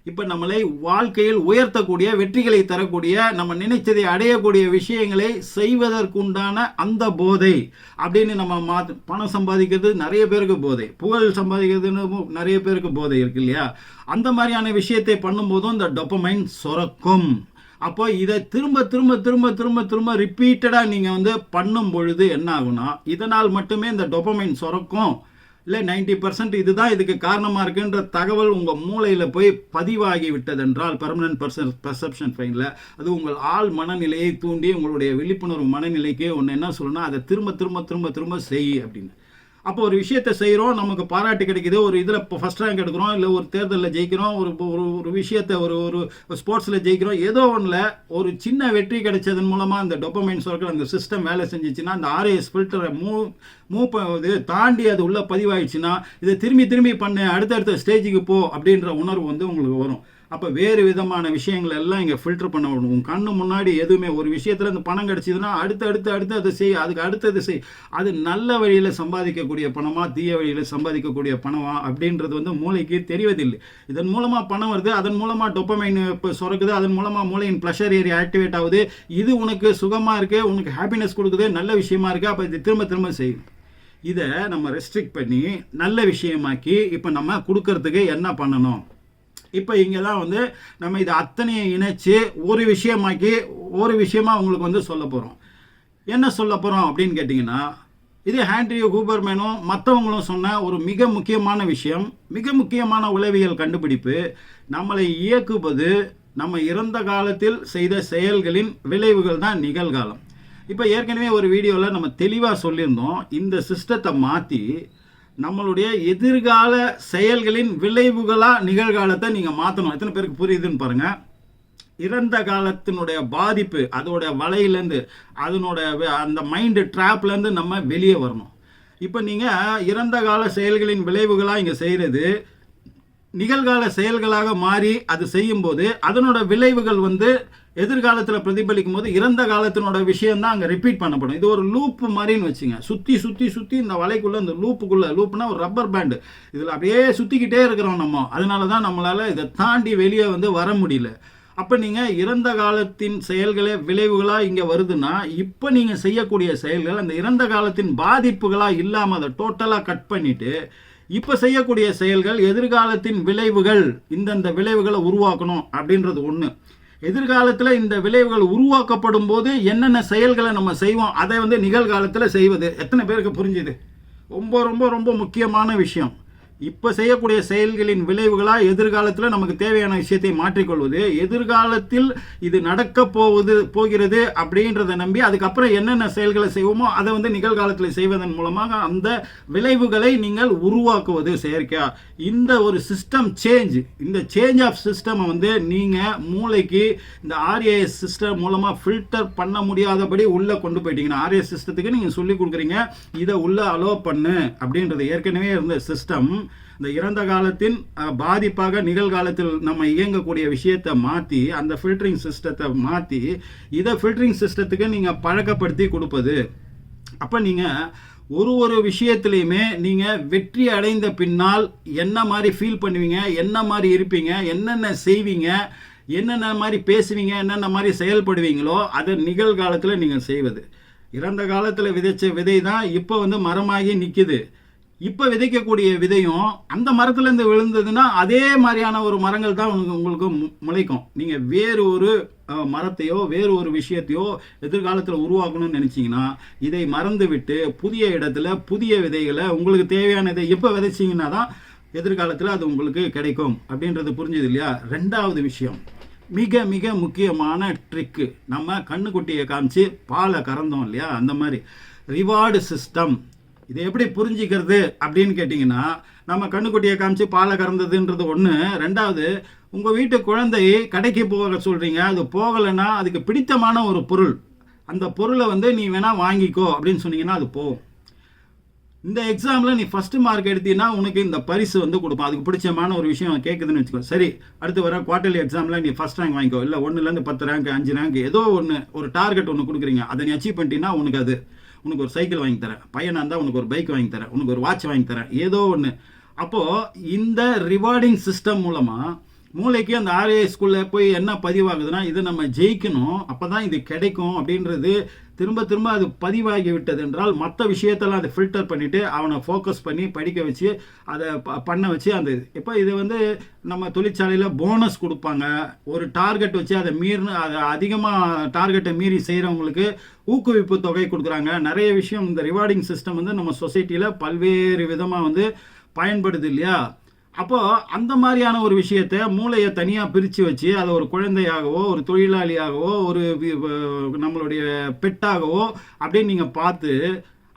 இப்போ நம்மளை வாழ்க்கையில் உயர்த்தக்கூடிய, வெற்றிகளை தரக்கூடிய, நம்ம நினைச்சதை அடையக்கூடிய விஷயங்களை செய்வதற்குண்டான அந்த போதை அப்படின்னு நம்ம பணம் சம்பாதிக்கிறது நிறைய பேருக்கு போதை, புகழ் சம்பாதிக்கிறதுன்னு நிறைய பேருக்கு போதை இருக்கு இல்லையா? அந்த மாதிரியான விஷயத்தை பண்ணும்போதும் இந்த டோபமைன் சுரக்கும். அப்போ இதை திரும்ப திரும்ப திரும்ப திரும்ப திரும்ப ரிப்பீட்டடாக நீங்கள் வந்து பண்ணும் பொழுது என்ன ஆகுனா, இதனால் மட்டுமே இந்த டோபமைன் சுரக்கும். இல்லை 90% இதுதான் இதுக்கு காரணமாக இருக்குன்ற தகவல் உங்கள் மூளையில் போய் பதிவாகி விட்டதென்றால், பெர்மனன்ட் பெர்செப்ஷன் ஃபைனில் அது உங்கள் ஆள் மனநிலையை தூண்டி உங்களுடைய விழிப்புணர்வு மனநிலைக்கு ஒன்று என்ன சொல்லணும்னா, அதை திரும்ப திரும்ப திரும்ப திரும்ப செய் அப்படின்னு. அப்போ ஒரு விஷயத்தை செய்கிறோம், நமக்கு பாராட்டு கிடைக்குது, ஒரு இதில் இப்போ ஃபஸ்ட் ரேங்க் எடுக்கிறோம், இல்லை ஒரு தேர்தலில் ஜெயிக்கிறோம், ஒரு ஒரு விஷயத்தை ஒரு ஒரு ஸ்போர்ட்ஸில் ஜெயிக்கிறோம், ஏதோ ஒன்றில் ஒரு சின்ன வெற்றி கிடைச்சதன் மூலமாக அந்த டோபமைன் சுரக்கிற அந்த சிஸ்டம் வேலை செஞ்சிச்சுன்னா, அந்த ஆர்ஏஎஸ் ஃபில்டரை இது தாண்டி அது உள்ளே பதிவாயிடுச்சுன்னா, இதை திரும்பி திரும்பி பண்ணு, அடுத்தடுத்த ஸ்டேஜுக்கு போ அப்படின்ற உணர்வு வந்து உங்களுக்கு வரும். அப்போ வேறு விதமான விஷயங்கள் எல்லாம் இங்கே ஃபில்டர் பண்ண விடணும். உங்கள் கண்ணு முன்னாடி எதுவுமே ஒரு விஷயத்தில் இந்த பணம் கிடச்சிதுன்னா அடுத்து அதை செய், அதுக்கு அடுத்தது செய். அது நல்ல வழியில் சம்பாதிக்கக்கூடிய பணமா, தீய வழியில் சம்பாதிக்கக்கூடிய பணமா அப்படின்றது வந்து மூளைக்கு தெரிவதில்லை. இதன் மூலமாக பணம் வருது, அதன் மூலமாக டோபமைன் இப்போ சுரக்குது, அதன் மூலமாக மூளையின் ப்ளஷர் ஏரியா ஆக்டிவேட் ஆகுது, இது உனக்கு சுகமாக இருக்குது, உனக்கு ஹாப்பினஸ் கொடுக்குது, நல்ல விஷயமா இருக்குது, அப்போ இது திரும்ப திரும்ப செய்யும். இதை நம்ம ரெஸ்ட்ரிக்ட் பண்ணி நல்ல விஷயமாக்கி இப்போ நம்ம கொடுக்கறதுக்கு என்ன பண்ணணும்? இப்போ இங்கே தான் வந்து நம்ம இதை அத்தனையை இணைச்சி ஒரு விஷயமாக்கி ஒரு விஷயமா உங்களுக்கு வந்து சொல்ல போகிறோம். என்ன சொல்ல போகிறோம் அப்படின்னு கேட்டிங்கன்னா, இது ஹேண்ட்ரியோ ஹூபர்மேனும் மற்றவங்களும் சொன்ன ஒரு மிக முக்கியமான விஷயம், மிக முக்கியமான உளவியல் கண்டுபிடிப்பு. நம்மளை இயக்குவது நம்ம இறந்த காலத்தில் செய்த செயல்களின் விளைவுகள் தான் நிகழ்காலம். இப்போ ஏற்கனவே ஒரு வீடியோவில் நம்ம தெளிவாக சொல்லியிருந்தோம், இந்த சிஸ்டத்தை மாற்றி நம்மளுடைய எதிர்கால செயல்களின் விளைவுகளாக நிகழ்காலத்தை நீங்கள் மாற்றணும். எத்தனை பேருக்கு புரியுதுன்னு பாருங்கள். இறந்த காலத்தினுடைய பாதிப்பு, அதோட வலையிலேருந்து, அதனோட அந்த மைண்டு ட்ராப்லேருந்து நம்ம வெளியே வரணும். இப்போ நீங்கள் இறந்த கால செயல்களின் விளைவுகளாக இங்கே செய்கிறது நிகழ்கால செயல்களாக மாறி அது செய்யும்போது அதனோட விளைவுகள் வந்து எதிர்காலத்தில் பிரதிபலிக்கும் போது இறந்த காலத்தினோட விஷயம்தான் அங்கே ரிப்பீட் பண்ணப்படும். இது ஒரு லூப்பு மாதிரின்னு வச்சுங்க. சுற்றி சுற்றி சுற்றி இந்த வலைக்குள்ளே, இந்த லூப்புனா ஒரு ரப்பர் பேண்டு, இதில் அப்படியே சுற்றிக்கிட்டே இருக்கிறோம் நம்ம. அதனால தான் நம்மளால் இதை தாண்டி வெளியே வந்து வர முடியல. அப்போ நீங்கள் இறந்த காலத்தின் செயல்களே விளைவுகளாக இங்கே வருதுன்னா, இப்போ நீங்கள் செய்யக்கூடிய செயல்கள் அந்த இறந்த காலத்தின் பாதிப்புகளாக இல்லாமல் அதை டோட்டலாக கட் பண்ணிவிட்டு இப்போ செய்யக்கூடிய செயல்கள் எதிர்காலத்தின் விளைவுகள், இந்தந்த விளைவுகளை உருவாக்கணும் அப்படின்றது ஒன்று. எதிர்காலத்தில் இந்த விளைவுகள் உருவாக்கப்படும் போது என்னென்ன செயல்களை நம்ம செய்வோம் அதை வந்து நிகழ்காலத்தில் செய்வது. எத்தனை பேருக்கு புரிஞ்சுது? ரொம்ப ரொம்ப ரொம்ப முக்கியமான விஷயம். இப்போ செய்யக்கூடிய செயல்களின் விளைவுகளாக எதிர்காலத்தில் நமக்கு தேவையான விஷயத்தை மாற்றிக்கொள்வது, எதிர்காலத்தில் இது நடக்க போகிறது அப்படின்றத நம்பி அதுக்கப்புறம் என்னென்ன செயல்களை செய்வோமோ அதை வந்து நிகழ்காலத்தில் செய்வதன் மூலமாக அந்த விளைவுகளை நீங்கள் உருவாக்குவது செயற்கையா. இந்த ஒரு சிஸ்டம் சேஞ்ச், இந்த சேஞ்ச் ஆஃப் சிஸ்டம் வந்து நீங்கள் மூளைக்கு இந்த ஆர்ஏஎஸ் சிஸ்டம் மூலமாக ஃபில்டர் பண்ண முடியாதபடி உள்ளே கொண்டு போயிட்டீங்கன்னா, ஆர்ஏஎஸ் சிஸ்டத்துக்கு நீங்கள் சொல்லிக் கொடுக்குறீங்க இதை உள்ளே அலோ பண்ணு அப்படின்றது. ஏற்கனவே இருந்த சிஸ்டம் இந்த இறந்த காலத்தின் பாதிப்பாக நிகழ்காலத்தில் நம்ம இயங்கக்கூடிய விஷயத்தை மாற்றி, அந்த ஃபில்டரிங் சிஸ்டத்தை மாற்றி இதை ஃபில்டரிங் சிஸ்டத்துக்கு நீங்கள் பழக்கப்படுத்தி கொடுப்பது. அப்போ நீங்கள் ஒரு விஷயத்துலையுமே நீங்கள் வெற்றி அடைந்த பின்னால் என்ன மாதிரி ஃபீல் பண்ணுவீங்க, என்ன மாதிரி இருப்பீங்க, என்னென்ன செய்வீங்க, என்னென்ன மாதிரி பேசுவீங்க, என்னென்ன மாதிரி செயல்படுவீங்களோ அதை நிகழ்காலத்தில் நீங்கள் செய்வது. இறந்த காலத்தில் விதைச்ச விதை தான் இப்போ வந்து மரமாகி நிற்குது. இப்போ விதைக்கக்கூடிய விதையும் அந்த மரத்துலேருந்து விழுந்ததுன்னா அதே மாதிரியான ஒரு மரங்கள் தான் உங்களுக்கு முளைக்கும். நீங்கள் வேறு ஒரு மரத்தையோ வேறு ஒரு விஷயத்தையோ எதிர்காலத்தில் உருவாக்கணும்னு நினச்சிங்கன்னா இதை மறந்து விட்டு புதிய இடத்துல புதிய விதைகளை உங்களுக்கு தேவையானதை எப்போ விதைச்சிங்கன்னா தான் எதிர்காலத்தில் அது உங்களுக்கு கிடைக்கும் அப்படின்றது புரிஞ்சது இல்லையா? ரெண்டாவது விஷயம், மிக மிக முக்கியமான ட்ரிக்கு, நம்ம கண்ணுக்குட்டியை காமிச்சு பாலை கறந்தோம் இல்லையா, அந்த மாதிரி ரிவார்டு சிஸ்டம். இதை எப்படி புரிஞ்சிக்கிறது அப்படின்னு கேட்டிங்கன்னா, நம்ம கண்ணுக்குட்டியை காமிச்சு பாலை கறந்ததுன்றது ஒன்று. ரெண்டாவது, உங்கள் வீட்டு குழந்தை கடைக்கு போக சொல்கிறீங்க, அது போகலைன்னா அதுக்கு பிடித்தமான ஒரு பொருள், அந்த பொருளை வந்து நீ வேணால் வாங்கிக்கோ அப்படின்னு சொன்னீங்கன்னா அது போகும். இந்த எக்ஸாமில் நீ ஃபஸ்ட்டு மார்க் எடுத்தீங்கன்னா உனக்கு இந்த பரிசு வந்து கொடுப்போம். அதுக்கு பிடிச்சமான ஒரு விஷயம் கேட்குதுன்னு வச்சுக்கோ. சரி, அடுத்து வர குவார்டர்லி எக்ஸாமில் நீ ஃபஸ்ட் ரேங்க் வாங்கிக்கோ, இல்லை 1லேருந்து 10 ரேங்க் 5 ரேங்க் ஏதோ ஒன்று, ஒரு டார்கெட் ஒன்று கொடுக்குறீங்க, அதை நீ அச்சீவ் பண்ணிட்டீங்கன்னா உனக்கு அது, உனக்கு ஒரு சைக்கிள் வாங்கி தரேன், பையனாக இருந்தால் உனக்கு ஒரு பைக் வாங்கி தரேன், உனக்கு ஒரு வாட்ச் வாங்கி தரேன், ஏதோ ஒன்று. அப்போது இந்த ரிவார்டிங் சிஸ்டம் மூலமாக மூளைக்கு அந்த ஆர்ஏஎஸ்குள்ளே போய் என்ன பதிவாகுதுன்னா இது நம்ம ஜெயிக்கணும், அப்போ தான் இது கிடைக்கும் அப்படின்றது திரும்ப திரும்ப அது பதிவாகி விட்டது என்றால் மற்ற விஷயத்தெல்லாம் அதை ஃபில்டர் பண்ணிவிட்டு அவனை ஃபோக்கஸ் பண்ணி படிக்க வச்சு அதை பண்ண வச்சு அந்த இப்போ இது வந்து நம்ம தொழிற்சாலையில் போனஸ் கொடுப்பாங்க, ஒரு டார்கெட் வச்சு அதை அதை அதிகமாக டார்கெட்டை மீறி செய்கிறவங்களுக்கு ஊக்குவிப்பு தொகை கொடுக்குறாங்க. நிறைய விஷயம் இந்த ரிவார்டிங் சிஸ்டம் வந்து நம்ம சொசைட்டியில் பல்வேறு விதமாக வந்து பயன்படுது இல்லையா. அப்போது அந்த மாதிரியான ஒரு விஷயத்தை மூளையை தனியாக பிரித்து வச்சு அதை ஒரு குழந்தையாகவோ ஒரு தொழிலாளியாகவோ ஒரு நம்மளுடைய பெட்டாகவோ அப்படின்னு நீங்கள் பார்த்து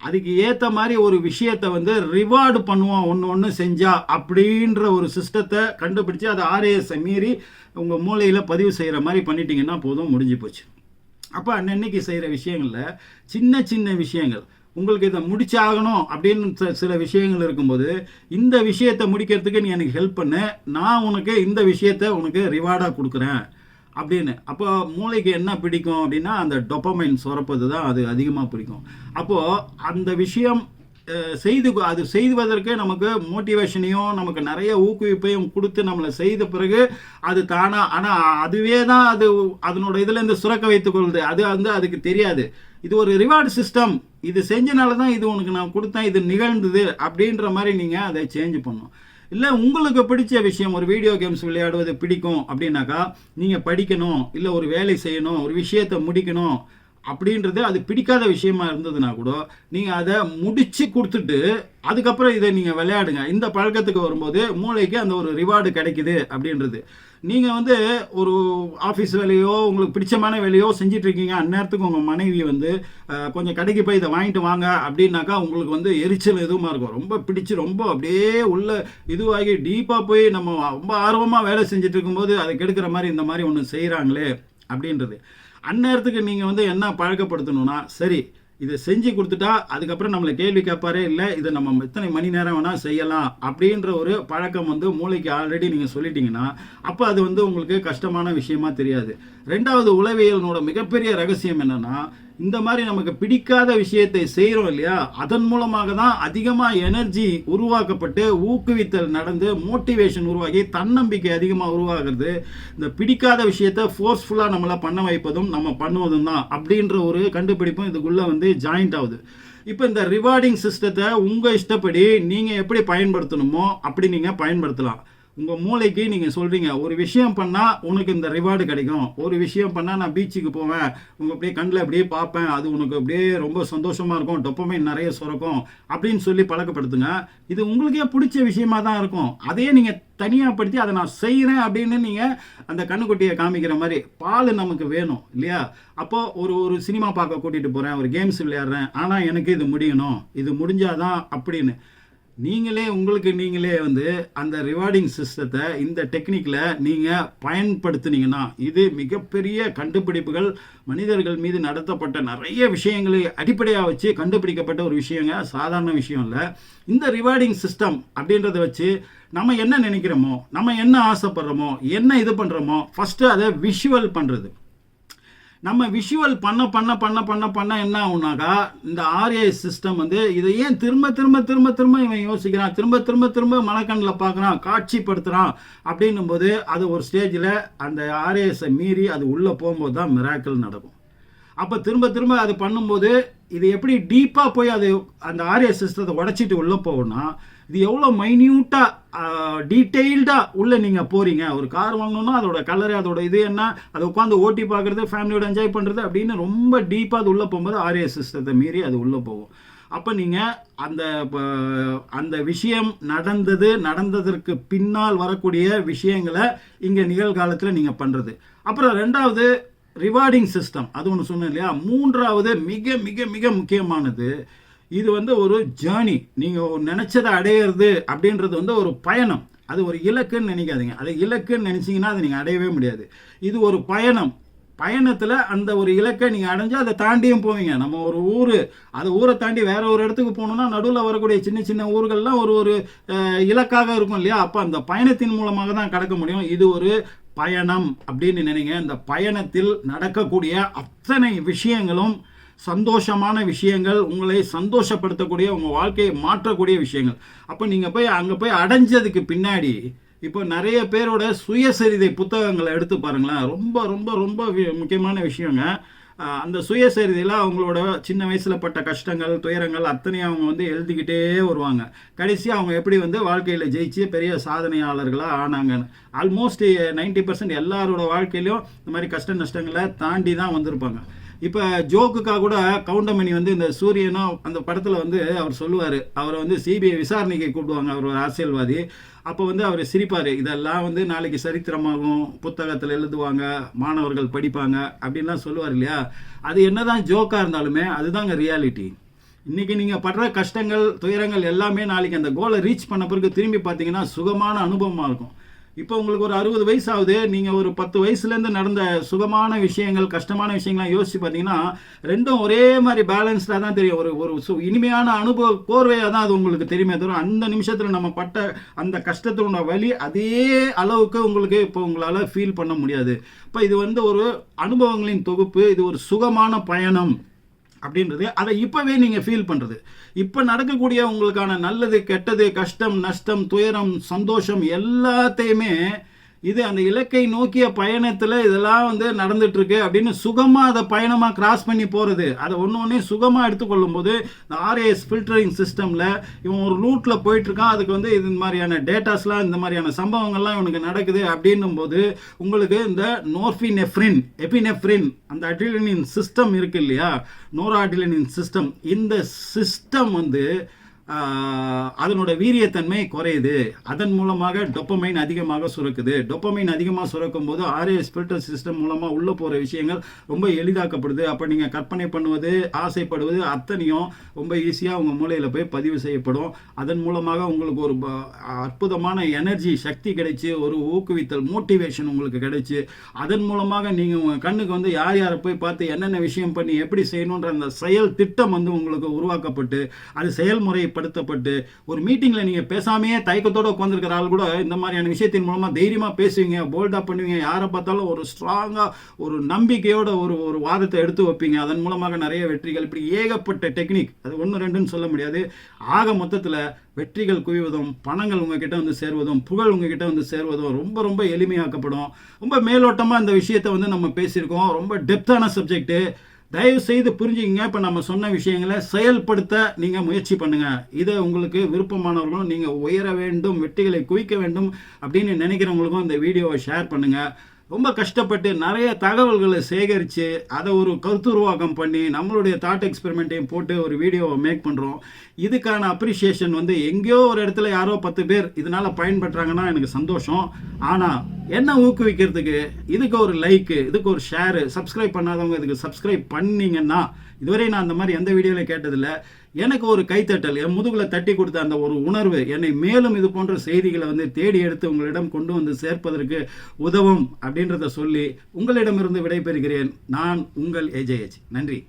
அதுக்கு ஏற்ற மாதிரி ஒரு விஷயத்தை வந்து ரிவார்டு பண்ணுவோம் ஒன்று செஞ்சா அப்படின்ற ஒரு சிஸ்டத்தை கண்டுபிடிச்சி அதை ஆர்ஏஎஸை மீறி உங்கள் மூளையில் பதிவு செய்கிற மாதிரி பண்ணிட்டீங்கன்னா போதும், முடிஞ்சு போச்சு. அப்போ அன்னன்னைக்கு செய்கிற விஷயங்களில் சின்ன சின்ன விஷயங்கள் உங்களுக்கு இதை முடிச்சாகணும் அப்படின்னு சில விஷயங்கள் இருக்கும்போது இந்த விஷயத்தை முடிக்கிறதுக்கு நீ எனக்கு ஹெல்ப் பண்ணு, நான் உனக்கு இந்த விஷயத்தை உனக்கு ரிவார்டாக கொடுக்குறேன் அப்படின்னு. அப்போ மூளைக்கு என்ன பிடிக்கும் அப்படின்னா அந்த டொப்பமைன் சுரப்பது தான் அது அதிகமாக பிடிக்கும். அப்போது அந்த விஷயம் அது செய்வதற்கு நமக்கு மோட்டிவேஷனையும் நமக்கு நிறைய ஊக்குவிப்பையும் கொடுத்து நம்மளை செய்த பிறகு அது தானாக, ஆனால் அதுவே தான் அது அதனோட இதுலேருந்து சுரக்க வைத்துக் கொள்ளுது. அது வந்து அதுக்கு தெரியாது இது ஒரு ரிவார்டு சிஸ்டம், இது செஞ்சனால தான் இது உனக்கு நான் கொடுத்தேன், இது நிகழ்ந்தது அப்படின்ற மாதிரி நீங்கள் அதை சேஞ்ச் பண்ணணும். இல்லை உங்களுக்கு பிடிச்ச விஷயம் ஒரு வீடியோ கேம்ஸ் விளையாடுவது பிடிக்கும் அப்படின்னாக்கா நீங்கள் படிக்கணும், இல்லை ஒரு வேலை செய்யணும், ஒரு விஷயத்தை முடிக்கணும் அப்படின்றது அது பிடிக்காத விஷயமா இருந்ததுன்னா கூட நீங்கள் அதை முடிச்சு கொடுத்துட்டு அதுக்கப்புறம் இதை நீங்கள் விளையாடுங்க. இந்த பழக்கத்துக்கு வரும்போது மூளைக்கு அந்த ஒரு ரிவார்டு கிடைக்குது அப்படின்றது. நீங்கள் வந்து ஒரு ஆஃபீஸ் வேலையோ உங்களுக்கு பிடிச்சமான வேலையோ செஞ்சிட்ருக்கீங்க, அந்நேரத்துக்கு உங்கள் மனைவி வந்து கொஞ்சம் கடைக்கு போய் இதை வாங்கிட்டு வாங்க அப்படின்னாக்கா உங்களுக்கு வந்து எரிச்சல் எதுவுமா இருக்கும், ரொம்ப பிடிச்சி ரொம்ப அப்படியே உள்ள இதுவாகி டீப்பாக போய் நம்ம ரொம்ப ஆர்வமாக வேலை செஞ்சுட்டு இருக்கும்போது அதை கெடுக்கிற மாதிரி இந்த மாதிரி ஒன்று செய்கிறாங்களே அப்படின்றது. அந்நேரத்துக்கு நீங்கள் வந்து என்ன பழக்கப்படுத்தணும்னா, சரி இதை செஞ்சு கொடுத்துட்டா அதுக்கப்புறம் நம்மளை கேள்வி கேட்பாரே இல்லை, இதை நம்ம எத்தனை மணி நேரம் வேணால் செய்யலாம் அப்படின்ற ஒரு பழக்கம் வந்து மூளைக்கு ஆல்ரெடி நீங்கள் சொல்லிட்டீங்கன்னா அப்போ அது வந்து உங்களுக்கு கஷ்டமான விஷயமா தெரியாது. ரெண்டாவது, உளவியலோட மிகப்பெரிய ரகசியம் என்னன்னா, இந்த மாதிரி நமக்கு பிடிக்காத விஷயத்தை செய்கிறோம் இல்லையா, அதன் மூலமாக தான் அதிகமாக எனர்ஜி உருவாக்கப்பட்டு ஊக்குவித்தல் நடந்து மோட்டிவேஷன் உருவாகி தன்னம்பிக்கை அதிகமாக உருவாகிறது. இந்த பிடிக்காத விஷயத்தை ஃபோர்ஸ்ஃபுல்லாக நம்மளை பண்ண வைப்பதும் நம்ம பண்ணுவதும் தான் அப்படின்ற ஒரு கண்டுபிடிப்பும் இதுக்குள்ளே வந்து ஜாயிண்ட் ஆகுது. இப்போ இந்த ரிவார்டிங் சிஸ்டத்தை உங்கள் இஷ்டப்படி நீங்கள் எப்படி பயன்படுத்தணுமோ அப்படி நீங்கள் பயன்படுத்தலாம். உங்கள் மூளைக்கு நீங்கள் சொல்கிறீங்க ஒரு விஷயம் பண்ணால் உனக்கு இந்த ரிவார்டு கிடைக்கும், ஒரு விஷயம் பண்ணால் நான் பீச்சுக்கு போவேன், உங்கள் அப்படியே கண்ணில் அப்படியே பார்ப்பேன், அது உனக்கு அப்படியே ரொம்ப சந்தோஷமாக இருக்கும், டொப்பமைன் நிறைய சுரக்கும் அப்படின்னு சொல்லி பழக்கப்படுத்துங்க. இது உங்களுக்கே பிடிச்ச விஷயமா தான் இருக்கும். அதையே நீங்கள் தனியாக படுத்தி அதை நான் செய்கிறேன் அப்படின்னு நீங்கள் அந்த கண்ணுக்குட்டியை காமிக்கிற மாதிரி பால் நமக்கு வேணும் இல்லையா. அப்போது ஒரு சினிமா பார்க்க கூட்டிகிட்டு போகிறேன், ஒரு கேம்ஸ் விளையாடுறேன், ஆனால் எனக்கு இது முடியணும், இது முடிஞ்சாதான் அப்படின்னு உங்களுக்கு நீங்களே வந்து அந்த ரிவார்டிங் சிஸ்டத்தை இந்த டெக்னிக்கில் நீங்கள் பயன்படுத்துனீங்கன்னா இது மிகப்பெரிய கண்டுபிடிப்புகள், மனிதர்கள் மீது நடத்தப்பட்ட நிறைய விஷயங்களை அடிப்படையாக வச்சு கண்டுபிடிக்கப்பட்ட ஒரு விஷயங்க, சாதாரண விஷயம் இல்லை. இந்த ரிவார்டிங் சிஸ்டம் அப்படின்றத வச்சு நம்ம என்ன நினைக்கிறோமோ, நம்ம என்ன ஆசைப்படுறோமோ, என்ன இது பண்ணுறோமோ ஃபஸ்ட்டு அதை விஷுவல் பண்ணுறது. நம்ம விஷுவல் பண்ண என்ன ஆகுனாக்கா இந்த ஆர்ஏஎஸ் சிஸ்டம் வந்து இதை ஏன் திரும்ப இவன் யோசிக்கிறான், திரும்ப மனக்கண்ணில் பார்க்குறான், காட்சிப்படுத்துகிறான் அப்படின்னும் போது அது ஒரு ஸ்டேஜில் அந்த ஆர்ஏஎஸை மீறி அது உள்ளே போகும்போது தான் மிராக்கிள் நடக்கும். அப்போ திரும்ப அது பண்ணும்போது இது எப்படி டீப்பாக போய் அது அந்த ஆர்ஏஎஸ் சிஸ்டத்தை உடச்சிட்டு உள்ளே போகணும்னா இது எவ்வளோ மைன்யூட்டாக டீட்டெயில்டாக உள்ளே நீங்கள் போகிறீங்க. ஒரு கார் வாங்கணுன்னா அதோட கலரு, அதோட இது என்ன, அதை உட்காந்து ஓட்டி பார்க்குறது, ஃபேமிலியோட என்ஜாய் பண்ணுறது அப்படின்னு ரொம்ப டீப்பாக அது உள்ளே போகும்போது ஆர்ஏஎஸ் சிஸ்டத்தை மீறி அது உள்ளே போகும். அப்போ நீங்கள் அந்த விஷயம் நடந்ததற்கு பின்னால் வரக்கூடிய விஷயங்களை இங்கே நிகழ்காலத்தில் நீங்கள் பண்ணுறது. அப்புறம் ரெண்டாவது ரிவார்டிங் சிஸ்டம், அது ஒன்று சொன்னேன் இல்லையா. மூன்றாவது மிக மிக மிக முக்கியமானது, இது வந்து ஒரு ஜேர்னி. நீங்கள் நினச்சதை அடையிறது அப்படின்றது வந்து ஒரு பயணம், அது ஒரு இலக்குன்னு நினைக்காதீங்க. அது இலக்குன்னு நினச்சிங்கன்னா அதை நீங்கள் அடையவே முடியாது. இது ஒரு பயணத்தில் அந்த ஒரு இலக்கை நீங்கள் அடைஞ்சால் அதை தாண்டியும் போவீங்க. நம்ம ஒரு அது ஊரை தாண்டி வேற ஒரு இடத்துக்கு போகணுன்னா நடுவில் வரக்கூடிய சின்ன சின்ன ஊர்கள்லாம் ஒரு இலக்காக இருக்கும் இல்லையா. அப்போ அந்த பயணத்தின் மூலமாக தான் கடக்க முடியும். இது ஒரு பயணம் அப்படின்னு நினைங்க. இந்த பயணத்தில் நடக்கக்கூடிய அத்தனை விஷயங்களும் சந்தோஷமான விஷயங்கள், உங்களை சந்தோஷப்படுத்தக்கூடிய, உங்கள் வாழ்க்கையை மாற்றக்கூடிய விஷயங்கள். அப்போ நீங்கள் அங்கே போய் அடைஞ்சதுக்கு பின்னாடி இப்போ நிறைய பேரோட சுயசரிதை புத்தகங்களை எடுத்து பாருங்களேன். ரொம்ப ரொம்ப ரொம்ப முக்கியமான விஷயங்க. அந்த சுயசரிதையில் அவங்களோட சின்ன வயசில் பட்ட கஷ்டங்கள் துயரங்கள் அத்தனையும் அவங்க வந்து எழுதிக்கிட்டே வருவாங்க. கடைசி அவங்க எப்படி வந்து வாழ்க்கையில் ஜெயிச்சு பெரிய சாதனையாளர்களாக ஆனாங்கன்னு. ஆல்மோஸ்ட் 90% எல்லாரோட வாழ்க்கையிலையும் இந்த மாதிரி கஷ்ட நஷ்டங்களை தாண்டி தான் வந்திருப்பாங்க. இப்போ ஜோக்குக்காக கூட கவுண்டமணி வந்து இந்த சூரியனோ அந்த படத்தில் வந்து அவர் சொல்லுவார், அவரை வந்து சிபிஐ விசாரணைக்கு கூப்பிடுவாங்க, அவர் ஒரு அரசியல்வாதி. அப்போ வந்து அவர் சிரிப்பார், இதெல்லாம் வந்து நாளைக்கு சரித்திரமாகும், புத்தகத்தில் எழுதுவாங்க, மாணவர்கள் படிப்பாங்க அப்படின்லாம் சொல்லுவார் இல்லையா. அது என்னதான் ஜோக்காக இருந்தாலுமே அதுதாங்க ரியாலிட்டி. இன்றைக்கி நீங்கள் படுற கஷ்டங்கள் துயரங்கள் எல்லாமே நாளைக்கு அந்த கோலை ரீச் பண்ண பிறகு திரும்பி பார்த்தீங்கன்னா சுகமான அனுபவமாக இருக்கும். இப்போ உங்களுக்கு ஒரு 60 வயசு ஆகுது, நீங்கள் ஒரு 10 வயசுலேருந்து நடந்த சுகமான விஷயங்கள் கஷ்டமான விஷயங்கள்லாம் யோசிச்சு பார்த்தீங்கன்னா ரெண்டும் ஒரே மாதிரி பேலன்ஸ்டாக தான் தெரியும். ஒரு இனிமையான அனுபவ கோர்வையாக தான் அது உங்களுக்கு தெரியுமே தவிர அந்த நிமிஷத்தில் நம்ம பட்ட அந்த கஷ்டத்தோட வலி அதே அளவுக்கு உங்களுக்கு இப்போ உங்களால் ஃபீல் பண்ண முடியாது. இப்போ இது வந்து ஒரு அனுபவங்களின் தொகுப்பு, இது ஒரு சுகமான பயணம் அப்படின்றது அதை இப்போவே நீங்கள் ஃபீல் பண்ணுறது. இப்போ நடக்கக்கூடிய உங்களுக்கான நல்லது கெட்டது கஷ்டம் நஷ்டம் துயரம் சந்தோஷம் எல்லாத்தையுமே இது அந்த இலக்கை நோக்கிய பயணத்தில் இதெல்லாம் வந்து நடந்துட்டுருக்கு அப்படின்னு சுகமாக அதை பயணமாக கிராஸ் பண்ணி போகிறது. அதை ஒன்று சுகமாக எடுத்துக்கொள்ளும் போது இந்த ஆர்ஏஎஸ் ஃபில்டரிங் சிஸ்டமில் இவன் ஒரு ரூட்டில் போயிட்டுருக்கான், அதுக்கு வந்து இது மாதிரியான டேட்டாஸ்லாம் இந்த மாதிரியான சம்பவங்கள்லாம் இவனுக்கு நடக்குது அப்படின்னும் போது உங்களுக்கு இந்த நோர்ஃபினெஃப்ரின் எபினெஃப்ரின் அந்த அட்ரினலின் சிஸ்டம் இருக்குது இல்லையா, நோராட்ரினலின் சிஸ்டம், இந்த சிஸ்டம் வந்து அதனோட வீரியத்தன்மை குறையுது. அதன் மூலமாக டொப்பமைன் அதிகமாக சுரக்குது. டொப்பமைன் அதிகமாக சுரக்கும் போது ஆர்ஏஎஸ் ஃபில்டர் சிஸ்டம் மூலமாக உள்ளே போகிற விஷயங்கள் ரொம்ப எளிதாக்கப்படுது. அப்போ நீங்கள் கற்பனை பண்ணுவது ஆசைப்படுவது அத்தனையும் ரொம்ப ஈஸியாக உங்கள் மூளையில் போய் பதிவு செய்யப்படும். அதன் மூலமாக உங்களுக்கு ஒரு அற்புதமான எனர்ஜி சக்தி கிடைச்சி ஒரு ஊக்குவித்தல் மோட்டிவேஷன் உங்களுக்கு கிடைச்சி அதன் மூலமாக நீங்கள் உங்கள் கண்ணுக்கு வந்து யார் யாரை போய் பார்த்து என்னென்ன விஷயம் பண்ணி எப்படி செய்யணுன்ற அந்த செயல் திட்டம் வந்து உங்களுக்கு உருவாக்கப்பட்டு அது செயல்முறை படுத்தப்பட்டு ஒரு மீட்டிங்கில் நீங்கள் பேசாமையே தயக்கத்தோடு உட்காந்துருக்கிற ஆள் கூட இந்த மாதிரியான விஷயத்தின் மூலமாக தைரியமாக பேசுவீங்க, போல்டாக பண்ணுவீங்க, யாரை பார்த்தாலும் ஒரு ஸ்ட்ராங்காக ஒரு நம்பிக்கையோட ஒரு வாதத்தை எடுத்து வைப்பீங்க. அதன் மூலமாக நிறைய வெற்றிகள், இப்படி ஏகப்பட்ட டெக்னிக், அது 1-2ன்னு சொல்ல முடியாது. ஆக மொத்தத்தில் வெற்றிகள் குவிவதும் பணங்கள் உங்ககிட்ட வந்து சேர்வதும் புகழ் உங்ககிட்ட வந்து சேர்வதும் ரொம்ப ரொம்ப எளிமையாக்கப்படும். ரொம்ப மேலோட்டமாக இந்த விஷயத்தை வந்து நம்ம பேசியிருக்கோம். ரொம்ப டெப்தான சப்ஜெக்ட்டு. தயவு செய்து புரிஞ்சுக்கிங்க. இப்போ நம்ம சொன்ன விஷயங்களை செயல்படுத்த நீங்கள் முயற்சி பண்ணுங்கள். இதை உங்களுக்கு விருப்பமானவர்களும் நீங்கள் உயர வேண்டும் வெற்றிகளை குவிக்க வேண்டும் அப்படின்னு நினைக்கிறவங்களுக்கும் இந்த வீடியோவை ஷேர் பண்ணுங்கள். ரொம்ப கஷ்டப்பட்டு நிறைய தகவல்களை சேகரித்து அதை ஒரு கருத்துருவாக்கம் பண்ணி நம்மளுடைய தாட் எக்ஸ்பெரிமெண்ட்டையும் போட்டு ஒரு வீடியோவை மேக் பண்ணுறோம். இதுக்கான அப்ரிஷியேஷன் வந்து எங்கேயோ ஒரு இடத்துல யாரோ 10 பேர் இதனால் பயன்படுறாங்கன்னா எனக்கு சந்தோஷம். ஆனால் என்ன ஊக்குவிக்கிறதுக்கு இதுக்கு ஒரு லைக்கு, இதுக்கு ஒரு ஷேரு, சப்ஸ்கிரைப் பண்ணாதவங்க இதுக்கு சப்ஸ்கிரைப் பண்ணிங்கன்னா, இதுவரை நான் அந்த மாதிரி எந்த வீடியோவில் கேட்டதில்லை, எனக்கு ஒரு கைத்தட்டல், என் முதுகில் தட்டி கொடுத்த அந்த ஒரு உணர்வு என்னை மேலும் இது போன்ற செய்திகளை வந்து தேடி எடுத்து உங்களிடம் கொண்டு வந்து சேர்ப்பதற்கு உதவும் அப்படின்றத சொல்லி உங்களிடமிருந்து விடைபெறுகிறேன். நான் உங்கள் AJH. நன்றி.